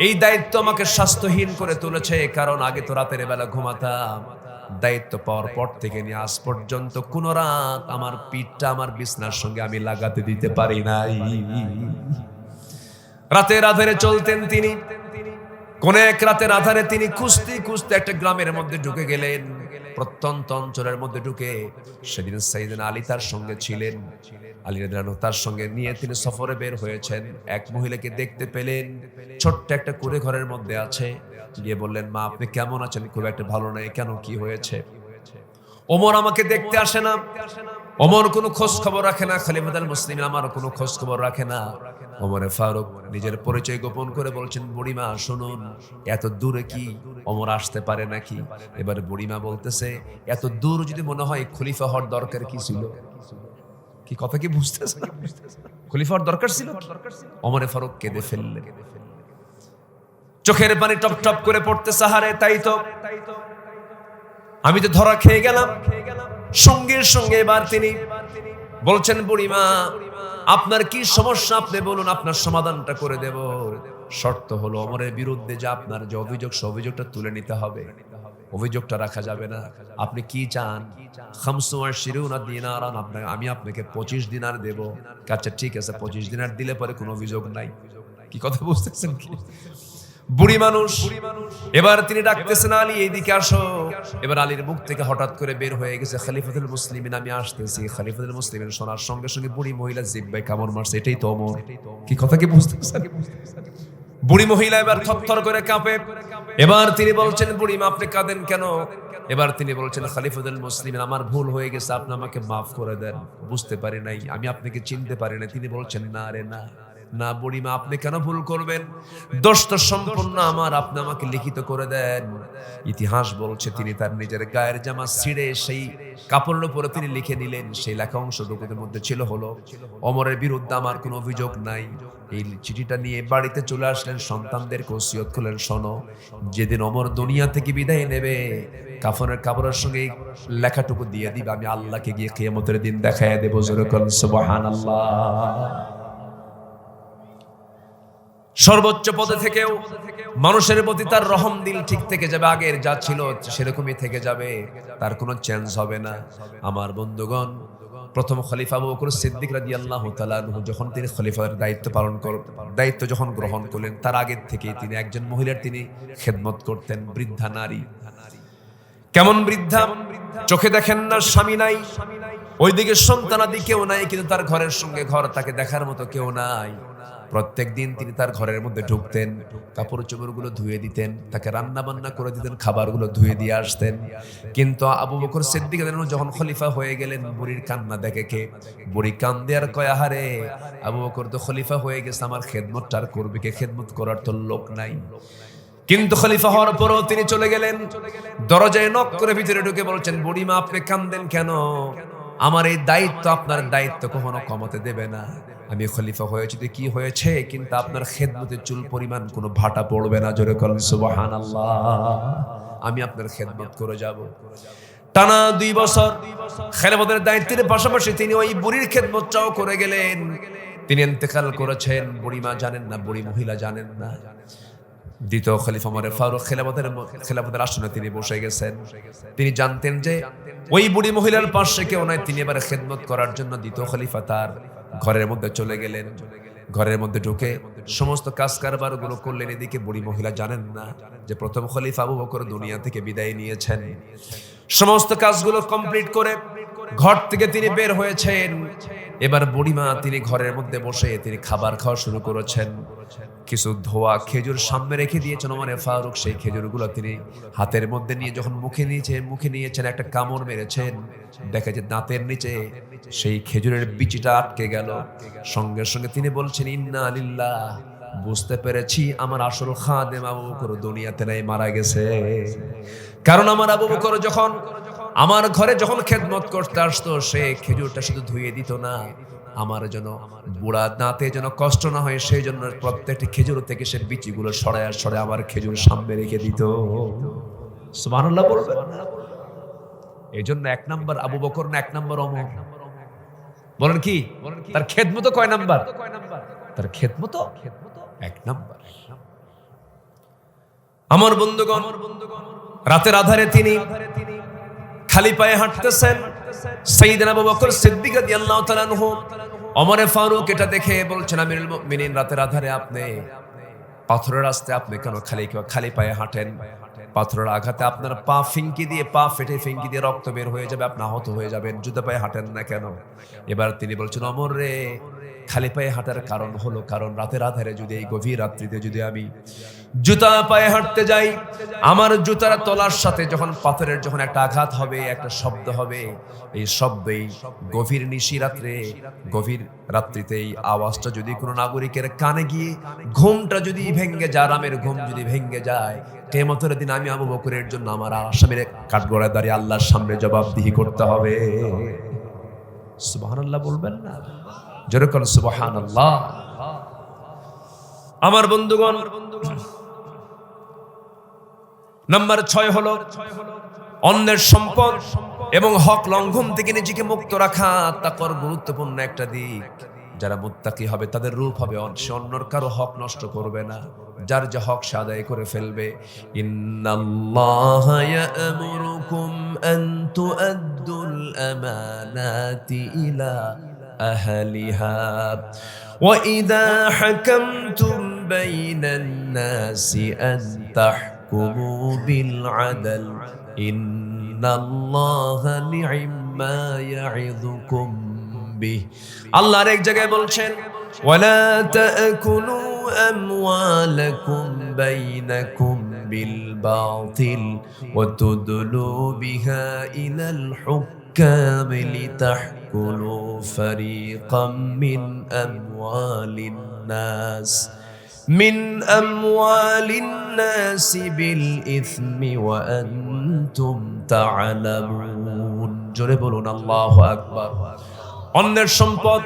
এই দায়িত্ব আমাকে স্বাস্থ্যহীন করে তুলেছে। কারণ আগে তো রাতের বেলা ঘুমাতাম, দায়িত্ব পাওয়ার পর থেকে নিয়ে আজ পর্যন্ত কোন রাত আমার পিঠটা আমার বিছনার সঙ্গে আমি লাগাতে দিতে পারি নাই। রাতের আধারে চলতেন তিনি। কোন এক রাতের আধারে তিনি খুঁজতে একটা গ্রামের মধ্যে ঢুকে গেলেন, প্রত্যন্ত অঞ্চলের মধ্যে ঢুকে। সেদিন সাইয়েদনা আলী তার সঙ্গে ছিলেন। আলী রাদিয়াল্লাহু তার সঙ্গে নিয়ে তিনি সফরে বের হয়েছেন। এক মহিলাকে দেখতে পেলেন, ছোট্ট একটা কুঁড়ে ঘরের মধ্যে আছে। গিয়ে বললেন, মা আপনি কেমন আছেন? খুব একটা ভালো নাই। কেন, কি হয়েছে? ওমর আমাকে দেখতে আসে না, ওমর কোনো খোঁজ খবর রাখে না, খলিফাতুল মুসলিমিন আমার কোনো খোঁজ খবর রাখে না। ওমরে ফারুক নিজের পরিচয় গোপন করে বলছেন, বুড়িমা শুনুন, এত দূরে কি ওমর আসতে পারে নাকি? এবার বুড়িমা বলতেছে, এত দূর যদি মনে হয় খলিফা হওয়ার দরকার কি ছিল? কি কথা কি বুঝতেছে? খলিফা হওয়ার দরকার ছিল? ওমরে ফারুক কেঁদে ফেললেন, চোখের পানি টপ টপ করে পড়তেছে। হারে তাই তো, আমি তো ধরা খেয়ে গেলাম। সঙ্গে সঙ্গে এবার তিনি বলছেন, বুড়িমা আপনার কি সমস্যা আপনি বলুন, আপনার সমাধানটা করে দেব। শর্ত হলো ওমরের বিরুদ্ধে যে আপনার যে অভিযোগ, সে অভিযোগটা তুলে নিতে হবে, অভিযোগটা রাখা যাবে না। আপনি কি চান? আমি আপনাকে 25 দিনার দেব। আচ্ছা ঠিক আছে, 25 দিনার দিলে পরে কোনো অভিযোগ নাই। কি কথা বুঝতেছেন কি? বুড়ি মানুষ। এবার তিনি ডাকতেছেন, আলী এইদিকে আসো। এবার আলীর মুখ থেকে হঠাৎ করে বের হয়ে গেছে, খলিফাতুল মুসলিমিন আমি আসতেছি। খলিফাতুল মুসলিমিন শোনার সঙ্গে সঙ্গে বুড়ি মহিলা জিব্বায় কামড় মারছে, এটাই তো ওমর। কি কথা কি বুঝতেছেন? বুড়ি মহিলা এবার থরথর করে কাঁপে। এবার তিনি বলছেন, বুড়িমা আপনি কাঁদেন কেন? এবার তিনি বলছেন, খলিফাতুল মুসলিমিন আমার ভুল হয়ে গেছে, আপনি আমাকে মাফ করে দেন, বুঝতে পারি নাই, আমি আপনাকে চিনতে পারি না। তিনি বলছেন, না রে না, না বুড়িমা আপনি কেন ভুল করবেন? দোষ তো সম্পূর্ণ আমার, আপনি আমাকে লিখিত করে দেন। ইতিহাস বলছে তিনি তার নিজের গায়ের জামা ছিঁড়ে সেই কাপড়ের উপরে তিনি লিখে নিলেন। সেই লেখা অংশটুকুর মধ্যে ছিল হলো, ওমরের বিরুদ্ধে আমার কোনো অভিযোগ নাই। এই চিঠিটা নিয়ে বাড়িতে চলে আসলেন, সন্তানদেরকে ওসিয়ত করলেন, শোনো যেদিন ওমর দুনিয়া থেকে বিদায় নেবে, কাফনের কাপড়ের সঙ্গে লেখাটুকু দিয়ে দিবে, আমি আল্লাহকে গিয়ে কিয়ামতের দিন দেখায় দেব। জোরে বলেন সুবহানাল্লাহ। সর্বোচ্চ পদে থেকেও মানুষের প্রতি তার রহম দিল ঠিক থেকে যাবে, আগের যা ছিল সেরকমই থেকে যাবে, তার কোনো চেঞ্জ হবে না। আমার বন্ধুগণ, প্রথম খলিফা আবু বকর সিদ্দিক রাদিয়াল্লাহু তাআলা আনহু যখন তিনি খলিফার দায়িত্ব যখন গ্রহণ করলেন, তার আগে থেকে তিনি একজন মহিলার তিনি খেদমত করতেন, বৃদ্ধা নারী। কেমন বৃদ্ধা? চোখে দেখেন না, স্বামী নাই, ওইদিকে সন্তানাদি কেউ নাই, কিন্তু তার ঘরের সঙ্গে ঘর, তাকে দেখার মতো কেউ নাই। প্রত্যেক দিন তিনি তার ঘরের মধ্যে ঢুকতেন, কাপড় চোপড়গুলো ধুয়ে দিতেন, তাকে রান্না বান্না করে দিতেন, খাবারগুলো ধুয়ে দিয়ে আসতেন। কিন্তু আবু বকর সিদ্দিক যখন খলিফা হয়ে গেলেন, বুড়ির কান্না দেখে কে? বুড়ি কান্দে আর কয়, আহারে আবু বকর তো খলিফা হয়ে গেছে, আমার খেদমতটা আর করবে কে? খেদমত করার তো লোক নাই। কিন্তু খলিফা হওয়ার পরও তিনি চলে গেলেন, দরজায় নক করে ভিতরে ঢুকে বলছেন, বুড়িমা আপনি কান্দেন কেন? আমার এই দায়িত্ব আপনার দায়িত্ব কখনো কমাতে দেবে না। আমি খলিফা হয়েছি তো কি হয়েছে, কিন্তু আপনার খেদমতে চুল পরিমাণ কোনো ভাটা পড়বে না। জোরে বলেন সুবহানাল্লাহ। আমি আপনার খেদমত করে যাব। টানা 2 বছর খেলাফতের দায়িত্বের পাশাপাশি তিনি ওই বুড়ির খেদমতটাও করে গেলেন। তিনি ইন্তেকাল করেছেন, বুড়িমা জানেন না, বুড়ি মহিলা জানেন না। দ্বিতীয় খলিফা ওমর ফারুক খেলাফতের আসনে তিনি বসে গেছেন। তিনি জানতেন যে ওই বুড়ি মহিলার পাশে কেউ নাই, তিনি এবার খেদমত করার জন্য দ্বিতীয় খলিফা তার ঘরের মধ্যে চলে গেলেন। ঘরের মধ্যে ঢুকে সমস্ত কাজ কারবার গুলো করলেন। এদিকে বুড়ি মহিলা জানেন না যে প্রথম খলিফা আবু বকর দুনিয়া থেকে বিদায় নিয়েছেন। সমস্ত কাজগুলো কমপ্লিট করে ঘর থেকে তিনি বের হয়েছেন। এবার বুড়িমা তিনি ঘরের মধ্যে বসে তিনি খাবার খাওয়া শুরু করেছেন। কিছু ধোয়া খেজুর সামনে রেখে দিয়েছেন ওমর ফারুক। সেই খেজুরগুলো তিনি হাতের মধ্যে নিয়ে যখন মুখে নিয়েছেন, একটা কামড় মেরেছেন, দেখা যায় দাঁতের নিচে সেই খেজুরের বিচিটা আটকে গেল। সঙ্গে সঙ্গে তিনি বলছেন, ইন্না লিল্লাহ, বুঝতে পেরেছি আমার আসল খাদেম আবু বকর দুনিয়াতে নাই, মারা গেছে। কারণ আমার আবু বকর যখন আমার ঘরে যখন খেদমত করতে আসতো, সে খেজুরটা শুধু ধুয়ে দিত না, আমার যেন বুড়া দাঁতে যেন কষ্ট না হয়, সেই জন্য প্রত্যেকটি খেজুর থেকে সে বিচিগুলো সরায় আমার খেজুর সামনে রেখে দিত। সুবহানাল্লাহ বলবেন। এই জন্য 1 নাম্বার আবু বকর না 1 নাম্বার ওমর? বলেন কি? তার খেদমত কয় নাম্বার? তার খেদমত 1 নাম্বার। আমার বন্ধুগণ, রাতের আধারে তিনি খালি পায়ে হাঁটতেছেন। সাইয়েদনা আবু বকর সিদ্দিক রাদিয়াল্লাহু তাআলা আনহু ওমর ফারুক এটা দেখে বলছেন, আমিরুল মুমিনিন, রাতের আধারে আপনি পাথরের রাস্তায় আপনি কেন খালি পায়ে হাঁটেন? পাথরের আঘাতে আপনার পা ফিঙ্কি দিয়ে রক্ত বের হয়ে যাবে, আপনি আহত হয়ে যাবেন, জুতা পায়ে হাঁটেন না কেন? এবার তিনি বলছেন, ওমর রে, খালি পায়ে হাঁটার কারণ হলো, কারণ রাতের আধারে যদি এই গভীর রাত্রিতে যদি আমি জুতা পায়ে হাঁটতে যাই, আমার জুতার তলার সাথে যখন পাথরের যখন একটা আঘাত হবে, একটা শব্দ হবে, এই শব্দেই গভীর নিশি রাত্রে, গভীর রাত্রিতে এই আওয়াজটা যদি কোনো নাগরিকের কানে গিয়ে ঘুমটা যদি ভেঙে যায়, আরামের ঘুম যদি ভেঙে যায়, কিয়ামতের দিন আমি আবু বকরের জন্য আমার আসামির কাঠগড়ায় দাঁড়িয়ে আল্লাহর সামনে জবাবদিহি করতে হবে। সুবহানাল্লাহ বলবেন না? জোরে করুন সুবহানাল্লাহ। আমার বন্ধুগণ, নাম্বার 6 হলো অন্যের সম্পদ এবং হক লঙ্ঘন থেকে নিজেকে মুক্ত রাখা তাকওয়ার গুরুত্বপূর্ণ একটা দিক। যারা মুত্তাকি হবে তাদের রূপ হবে সে অন্যর কারো হক নষ্ট করবে না, যার যা হক সে আদায় করে ফেলবে। ইন্নাল্লাহা ইয়া'মুরুকুম আন তু'আদ্দুল আমানাতি ইলা আহলিহা ওয়া ইযা হাকামতুম বাইনান নাসি আন তাহকুমু বিল আদল ইন্নাল্লাহা নি'ম্মা ইয়া'ইযুকুম বিহি। আল্লাহ আরেক জায়গায় বলছেন, ওয়ালা তাকুলু আমওয়ালাকুম বাইনাকুম বিল বাতিল ওয়া তুদলু বিহা ইলাল হুক্কাম লিতাহকুলু ফারিকাম মিন আমওয়ালিন নাস বিল ইসমি ওয়া আনতুম তা'লামুন। জোরে বলুন আল্লাহু আকবার। অন্যের সম্পদ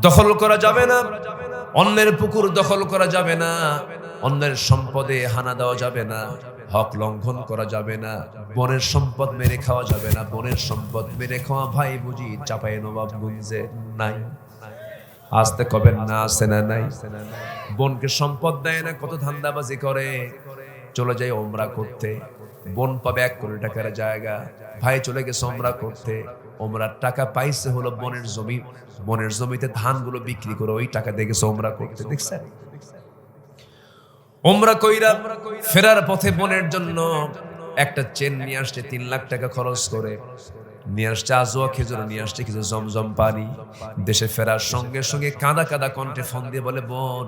দখল করা যাবে না, অন্যের পুকুর দখল করা যাবে না, অন্যের সম্পদে হানা দেওয়া যাবে না, হক লঙ্ঘন করা যাবে না, বনের সম্পদ মেরে খাওয়া যাবে না। বনের সম্পদ মেরে খাওয়া ভাই বুঝি চাপায়ে নবাবগঞ্জে নাই? আসতে কবেন না, আছে না নাই? বনকে সম্পদ দেয় না, কত ধান্দাবাজি করে, চলে যায় ওমরা করতে, বন পাবে 1 কোটি টাকার জায়গা, ভাই চলে গেছে ওমরা করতে, ওমরার টাকা পাইছে হলো বনের জমি, বনের জমিতে ধানগুলো বিক্রি করে ওই টাকা দিয়ে গেছে ওমরা করতে। দেখছেন? ওমরা কইরা ফেরার পথে বনের জন্য একটা চেন নিয়ে আসছে, 3 লাখ টাকা খরচ করে নিয়ে আসছে, আজোয়া খেজুর নিয়ে আসছে, কিছু জমজম পানি। দেশে ফেরার সঙ্গে সঙ্গে কাঁদা কাঁদা কণ্ঠে ফোন দিয়ে বলে, বোন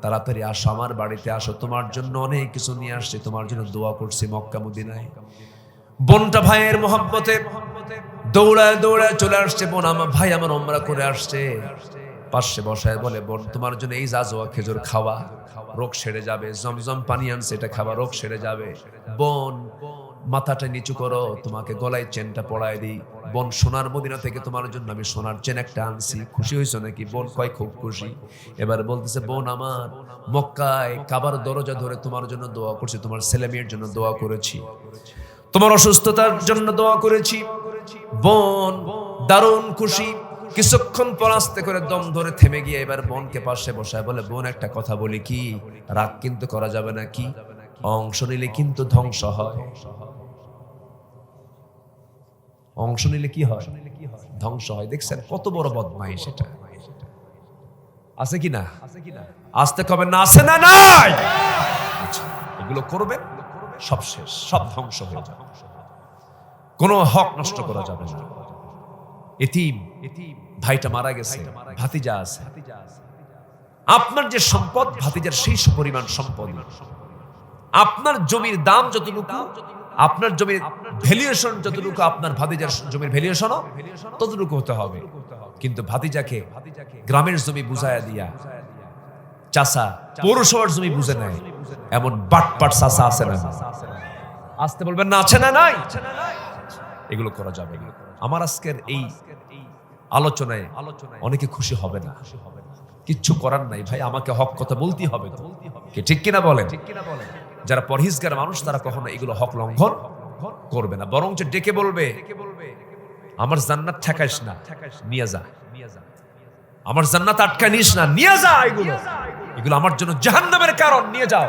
তাড়াতাড়ি আসো, আমার বাড়িতে আসো, তোমার জন্য অনেক কিছু নিয়ে আসছে, তোমার জন্য দোয়া করছি মক্কা মদিনায়। বোনটা ভাইয়ের মহব্বতে দৌড়ায় দৌড়ায় চলে আসছে, বোন আমার ভাই আমার ওমরা করে আসছে, পাশে বসায় বলে, বোন তোমার জন্য এই জাজোয়া খেজুর খাওয়া, রোগ সেরে যাবে, জমজম পানি আনছে, এটা খাওয়া, রোগ সেরে যাবে। বোন মাথাটা নিচু করো, তোমাকে গলায় চেনটা পড়ায় দিই। বোন সোনার মদিনা থেকে তোমার জন্য আমি সোনার চেন একটা আনছি, খুশি হয়েছো নাকি? বোন কয় খুব খুশি। এবার বলতেছে, বোন আমার মক্কায় কাবার দরজা ধরে তোমার জন্য দোয়া করছি, তোমার ছেলে মেয়ের জন্য দোয়া করেছি, তোমার অসুস্থতার জন্য দোয়া করেছি। বোন দারুণ খুশি। কিছুক্ষণ পর আস্তে করে দম ধরে থেমে গিয়ে এবার বোনকে পাশে বসায় বলে, বোন একটা কথা বলি কি, রাগ কিন্তু করা যাবে না, কি অংশ নিলে কিন্তু ধ্বংস হয়। অংশ নিলে কি হয়? ধ্বংস হয়। দেখছেন কত বড় বদমাইশ সেটা? আছে কি না? আসতে কবে না, আছে না নাই? এগুলো করবেন, সব শেষ, সব ধ্বংস হয়ে যাবে, কোনো হক নষ্ট করা যাবে না। এতিম ভাইটা মারা গেছে, ভাতিজা আছে, আপনার যে সম্পদ ভাতিজার সেই পরিমাণ সম্পদ। আপনার জমির দাম যতটুকু, আপনার জমির ভ্যালুয়েশন যতটুকু, আপনার ভাতিজার জমির ভ্যালুয়েশনও ততটুকু হতে হবে। কিন্তু ভাতিজাকে গ্রামের জমি বুঝায়া দিয়া চাচা পৌরসভার জমি বুঝে নেয়, এমন বাটপাট চাচা আছে না? আসতে বলবেন না, আছে না নাই? এগুলো করা যাবে না। আমার আজকের এই আলোচনায় অনেকে খুশি হবে না, কিচ্ছু করার নাই ভাই, আমাকে হক কথা বলতেই হবে তো, ঠিক কিনা বলেন? যারা পরহেজগার মানুষ তারা কখনো এগুলো হক লঙ্ঘন করবে না, বরং যে ডেকে বলবে, আমার জান্নাত ঠেকাইস না, নিয়ে যা, আমার জান্নাত আটকা নিস না, নিয়ে যা, এগুলো আমার জন্য জাহান্নামের কারণ, নিয়ে যাও।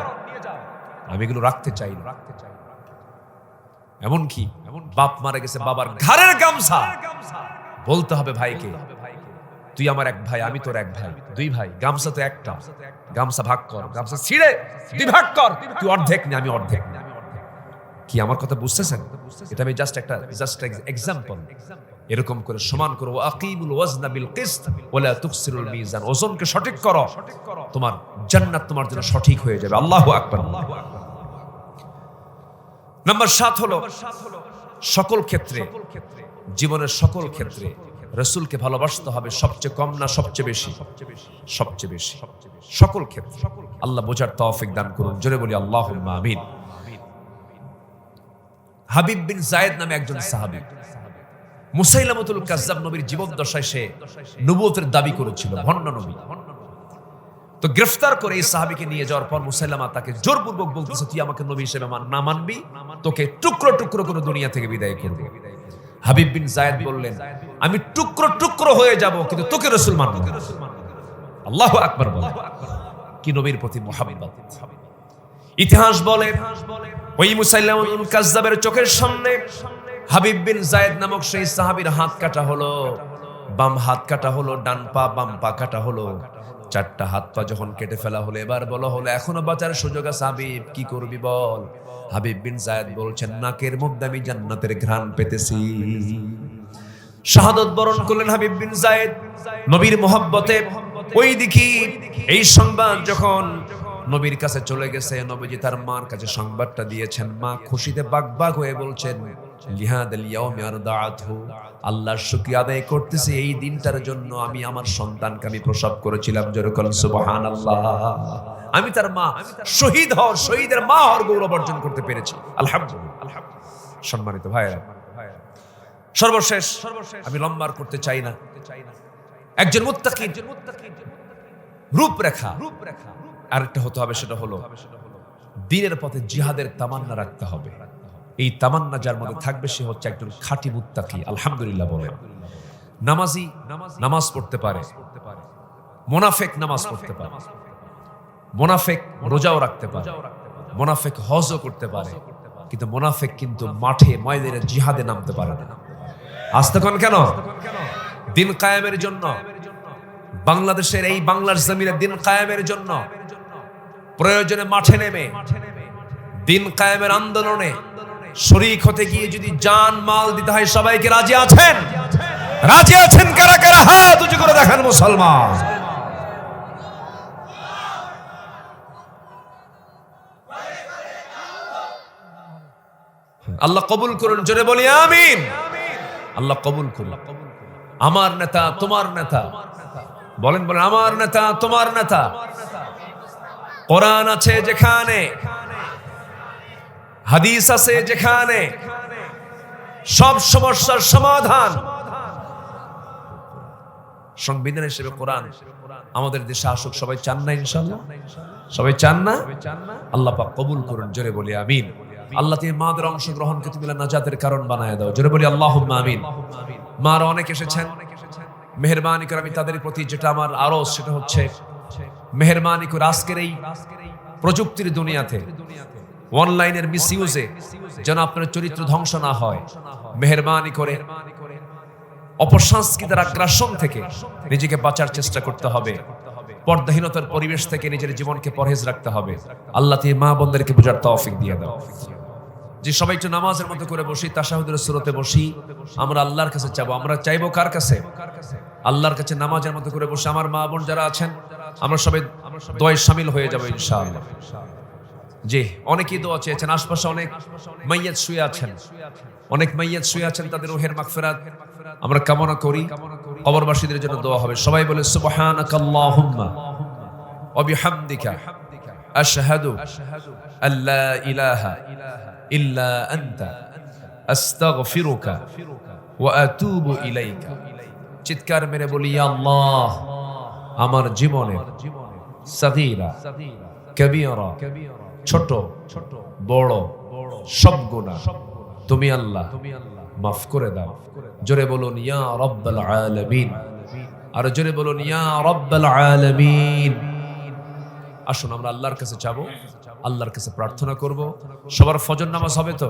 আমি এগুলো রাখতে চাই না। এমন কি বাপ মারা গেছে, বাবার ঘাড়ের গামছা বলতে হবে ভাইকে, তুই আমার এক ভাই, আমি তোর এক ভাই, 2 ভাই, গামছা তো একটা, গামছা ভাগ কর, গামছা ছিঁড়ে 2 ভাগ কর, তুই অর্ধেক নে, আমি অর্ধেক। কি আমার কথা বুঝতেছেন? এটা আমি জাস্ট এক্সাম্পল। এরকম করে সমান করো, আকিমুল ওয়াজনা বিল কিসত ওয়ালা তুকসিরুল মিজান, ওজনকে সঠিক করো, তোমার জান্নাত তোমার জন্য সঠিক হয়ে যাবে। আল্লাহু আকবার। নাম্বার 7 হলো সকল ক্ষেত্রে, জীবনের সকল ক্ষেত্রে রাসূলকে ভালোবাসতে হবে, সবচেয়ে কম না সবচেয়ে বেশি, সবচেয়ে বেশি, সকল ক্ষেত্রে। আল্লাহ বোঝার তৌফিক দান করুন, জোরে বলি আল্লাহুম্মা আমিন। হাবিব বিন যায়েদ নামে একজন সাহাবী, মুসাইলামাতুল কাজ্জাব নবীর জীবদ্দশায় সে নবুয়তের দাবি করেছিল, ভণ্ড নবী। তো গ্রেফতার করে এই সাহাবীকে নিয়ে যাওয়ার পর মুসাইলামা তাকে জোরপূর্বক বলতেছে, তুই আমাকে নবী হিসেবে না মানবি, তোকে টুকরো টুকরো করে দুনিয়া থেকে বিদায় করব। হাবিব বিন যায়েদ বললেন, আমি টুকরো টুকরো হয়ে যাব, কিন্তু তোকে রাসূল মানব না। আল্লাহু আকবার বলে, কি নবীর প্রতি মুহাব্বত। ইতিহাস বলে ওই মুসাইলামাতুল কাজ্জাবের চোখের সামনে হাবিব বিন যায়েদ নামক সেই সাহাবীর হাত কাটা হলো, বাম হাত কাটা হলো, ডান পা বাম পা কাটা হলো, 4টা হাত পা যখন কেটে ফেলা হলো, এবার বলা হলো এখনো বাঁচার সুযোগ আছে, হাবিব কি করবি বল। হাবিব বিন যায়েদ বলছেন, নাকের মধ্যে আমি জান্নাতের ঘ্রাণ পেতেছি। শাহাদাত বরণ করলেন হাবিব বিন যায়েদ নবীর মোহাব্বতে। ওই দেখি এই সংবাদ যখন নবীর কাছে চলে গেছে, নবীজি তার মার কাছে সংবাদটা দিয়েছেন। মা খুশিতে বাগবাগ হয়ে বলছেন, লিহাদাল ইয়াউমি আরদাআতহু, আল্লাহর শুকরিয়া আদায় করতেছি এই দিনটার জন্য আমি আমার সন্তানকে আমি প্রসব করেছিলাম। যেরকম সুবহানাল্লাহ, আমি তার মা, শহীদের মা হওয়ার গৌরব অর্জন করতে পেরেছি, আলহামদুলিল্লাহ। সম্মানিত ভাইরা, সর্বশেষ আমি লম্বার করতে চাই না, একজন মুত্তাকির রূপরেখা আরেকটা হতে হবে, সেটা হলো দ্বীনের পথে জিহাদের তামান্না রাখতে হবে। এই তামান্না যার মধ্যে থাকবে সে হচ্ছে একজন খাঁটি মুত্তাকি। আলহামদুলিল্লাহ বলেন। নামাজি নামাজ পড়তে পারে, মুনাফিক নামাজ পড়তে পারে, মুনাফিক রোজাও রাখতে পারে, মুনাফিক হজও করতে পারে, কিন্তু মুনাফিক কিন্তু মাঠে ময়দানে জিহাদে নামতে পারে না। আজ তখন কেন? দিন কায়েমের জন্য, বাংলাদেশের এই বাংলার জমিনে দিন কায়েমের জন্য প্রয়োজনে মাঠে নেমে দিন কায়েমের আন্দোলনে শরীক হতে গিয়ে যদি জান মাল দিতে হয়, সবাইকে রাজি আছেন? রাজি আছেন কারা কারা? হাত উঁচু করে দেখান মুসলমান। আল্লাহ কবুল করুন, জোরে বলি আমিন। আল্লাহ কবুল করুন। আমার নেতা তোমার নেতা, বলেন বলেন, আমার নেতা তোমার নেতা। কোরআন আছে যেখানে, হাদিস আছে যেখানে, সব সমস্যার সমাধান সংবিধান হিসেবে কোরআন আমাদের দেশে আসুক। সবাই চান না? ইনশাআল্লাহ সবাই চান না? আল্লাহ পাক কবুল করুন, জোরে বলি আমিন। আল্লাহ তুমি মাদের অংশগ্রহণকে তুমি নাজাতের কারণ বানায় দাও, জোরে বলি আল্লাহুম্মা আমিন। মারা অনেক এসেছেন, মেহেরবানি করে আমি তাদের প্রতি যেটা আমার আরজ, সেটা হচ্ছে মেহেরবানি করে আজকের এই প্রযুক্তির দুনিয়াতে অনলাইনের মিসইউজে যেন আপনার চরিত্র ধ্বংস না হয়। মেহেরবানি করে অপসংস্কৃতির আগ্রাসন থেকে নিজেকে বাঁচার চেষ্টা করতে হবে। পর্দাহীনতার পরিবেশ থেকে নিজের জীবনকে পরহেজ রাখতে হবে। আল্লাহ তুমি মা বোনদেরকে বোঝার তৌফিক দিয়ে দাও। যে সবাই একটু নামাজের মতো করে বসি, তাশাহুদের সূরতে বসি, আমরা আল্লাহর কাছে চাইবো। আমরা চাইবো কার কাছে? আল্লাহর কাছে। নামাজের মতো করে বসে আমার মা বোন যারা আছেন আমরা সবাই দোয়ায় শামিল হয়ে যাবো ইনশাআল্লাহ। জি, অনেকেই দোয়া চেয়েছেন। আশপাশে অনেক মাইয়াত শুয়ে আছেন, অনেক মাইয়াত শুয়ে আছেন, তাদের রূহের মাগফিরাত আমরা কামনা করি। কবরবাসীদের জন্য দোয়া হবে। সবাই বলে সুবহানাকাল্লাহুম্মা ওয়া বিহামদিকা আশহাদু আল্লা ইলাহা ইল্লা আনতা আস্তাগফিরুকা ওয়া আতুবু ইলাইকা। চিৎকার মেরে বলি, ইয়া আল্লাহ, আমার জীবনে সাগীরা কবীরা, ছোট বড় সব গুনাহ তুমি আল্লাহ মাফ করে দাও। জোরে বলুন ইয়া রাব্বাল আলামিন, আর জোরে বলুন ইয়া রাব্বাল আলামিন। আসুন আমরা আল্লাহর কাছে চাবো, আল্লাহর কাছে প্রার্থনা করব। সবার ফজর নামাজ হবে তো?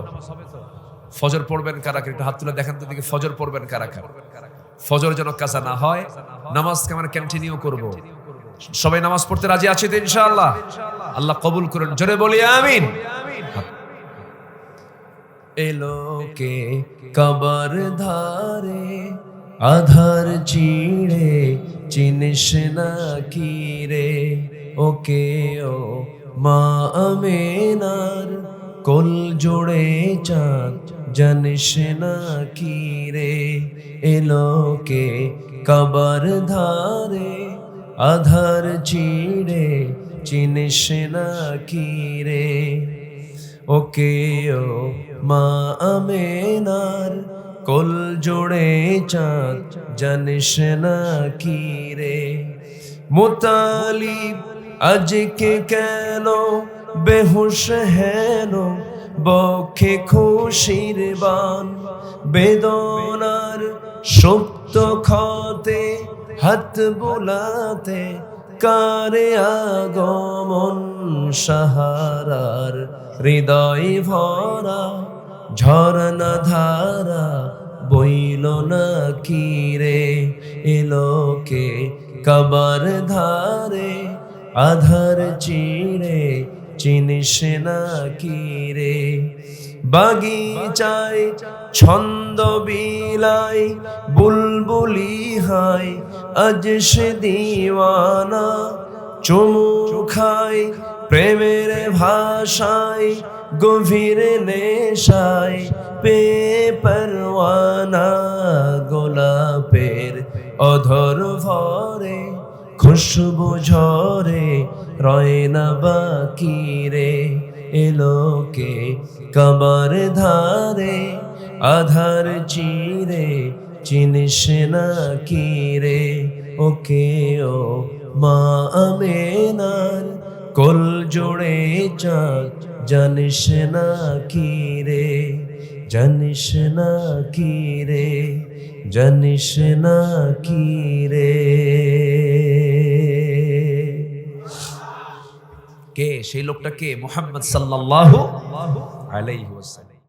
ফজর পড়বেন কারা কারা? একটু হাত তুলে দেখেন তো দেখি, ফজর পড়বেন কারা কারা? ফজর যেন কাজা না হয়, নামাজকে আমরা কন্টিনিউ করব। সবাই নামাজ পড়তে রাজি আছে তো ইনশাআল্লাহ? আল্লাহ কবুল করুন, জোরে বলি আমিন। এলোকে কবর ধারে আধার চিড়ে চিনিস না কি রে ওকে ও মা আমেনার কোল জোড়ে চাঁদ জানিস না কি রে এলোকে কবর ধারে আধার চিড়ে চিনিস না কি রে ওকে ও মা আমেনার কোল জোড়ে চাঁদ জানিস না কি রে মুতালিব আজকে কেন বেহুশ হেন বক্ষে খুশির বান বেদনার সুপ্ত ক্ষতে হাত বোলাতে কারে আগমন সাহারার হৃদয় ভরা ঝরনা ধারা বইল না কি রে এলোকে কবর ধারে আধার চিড়ে চিনিস না কি রে বাগিচায় ছন্দ বিলাই বুলবুলি হাই আজ সে দিওয়ানা চুমু খাই প্রেমের ভাষায় গভীর নেশায় পে পরওয়ানা গোলাপের অধর ভরে খুশবু ঝরে রয় না বাকি রে এলোকে কবর ধারে আধার চিরে চিনিস না কি রে ওকে ও মা আমেনার কোল জোড়ে চাঁদ জানিস না কি রে জানিস না কি রে জানিস না কি রে কে সেই লোকটা কে মুহাম্মদ সাল্লাল্লাহু আলাইহি ওয়াসাল্লাম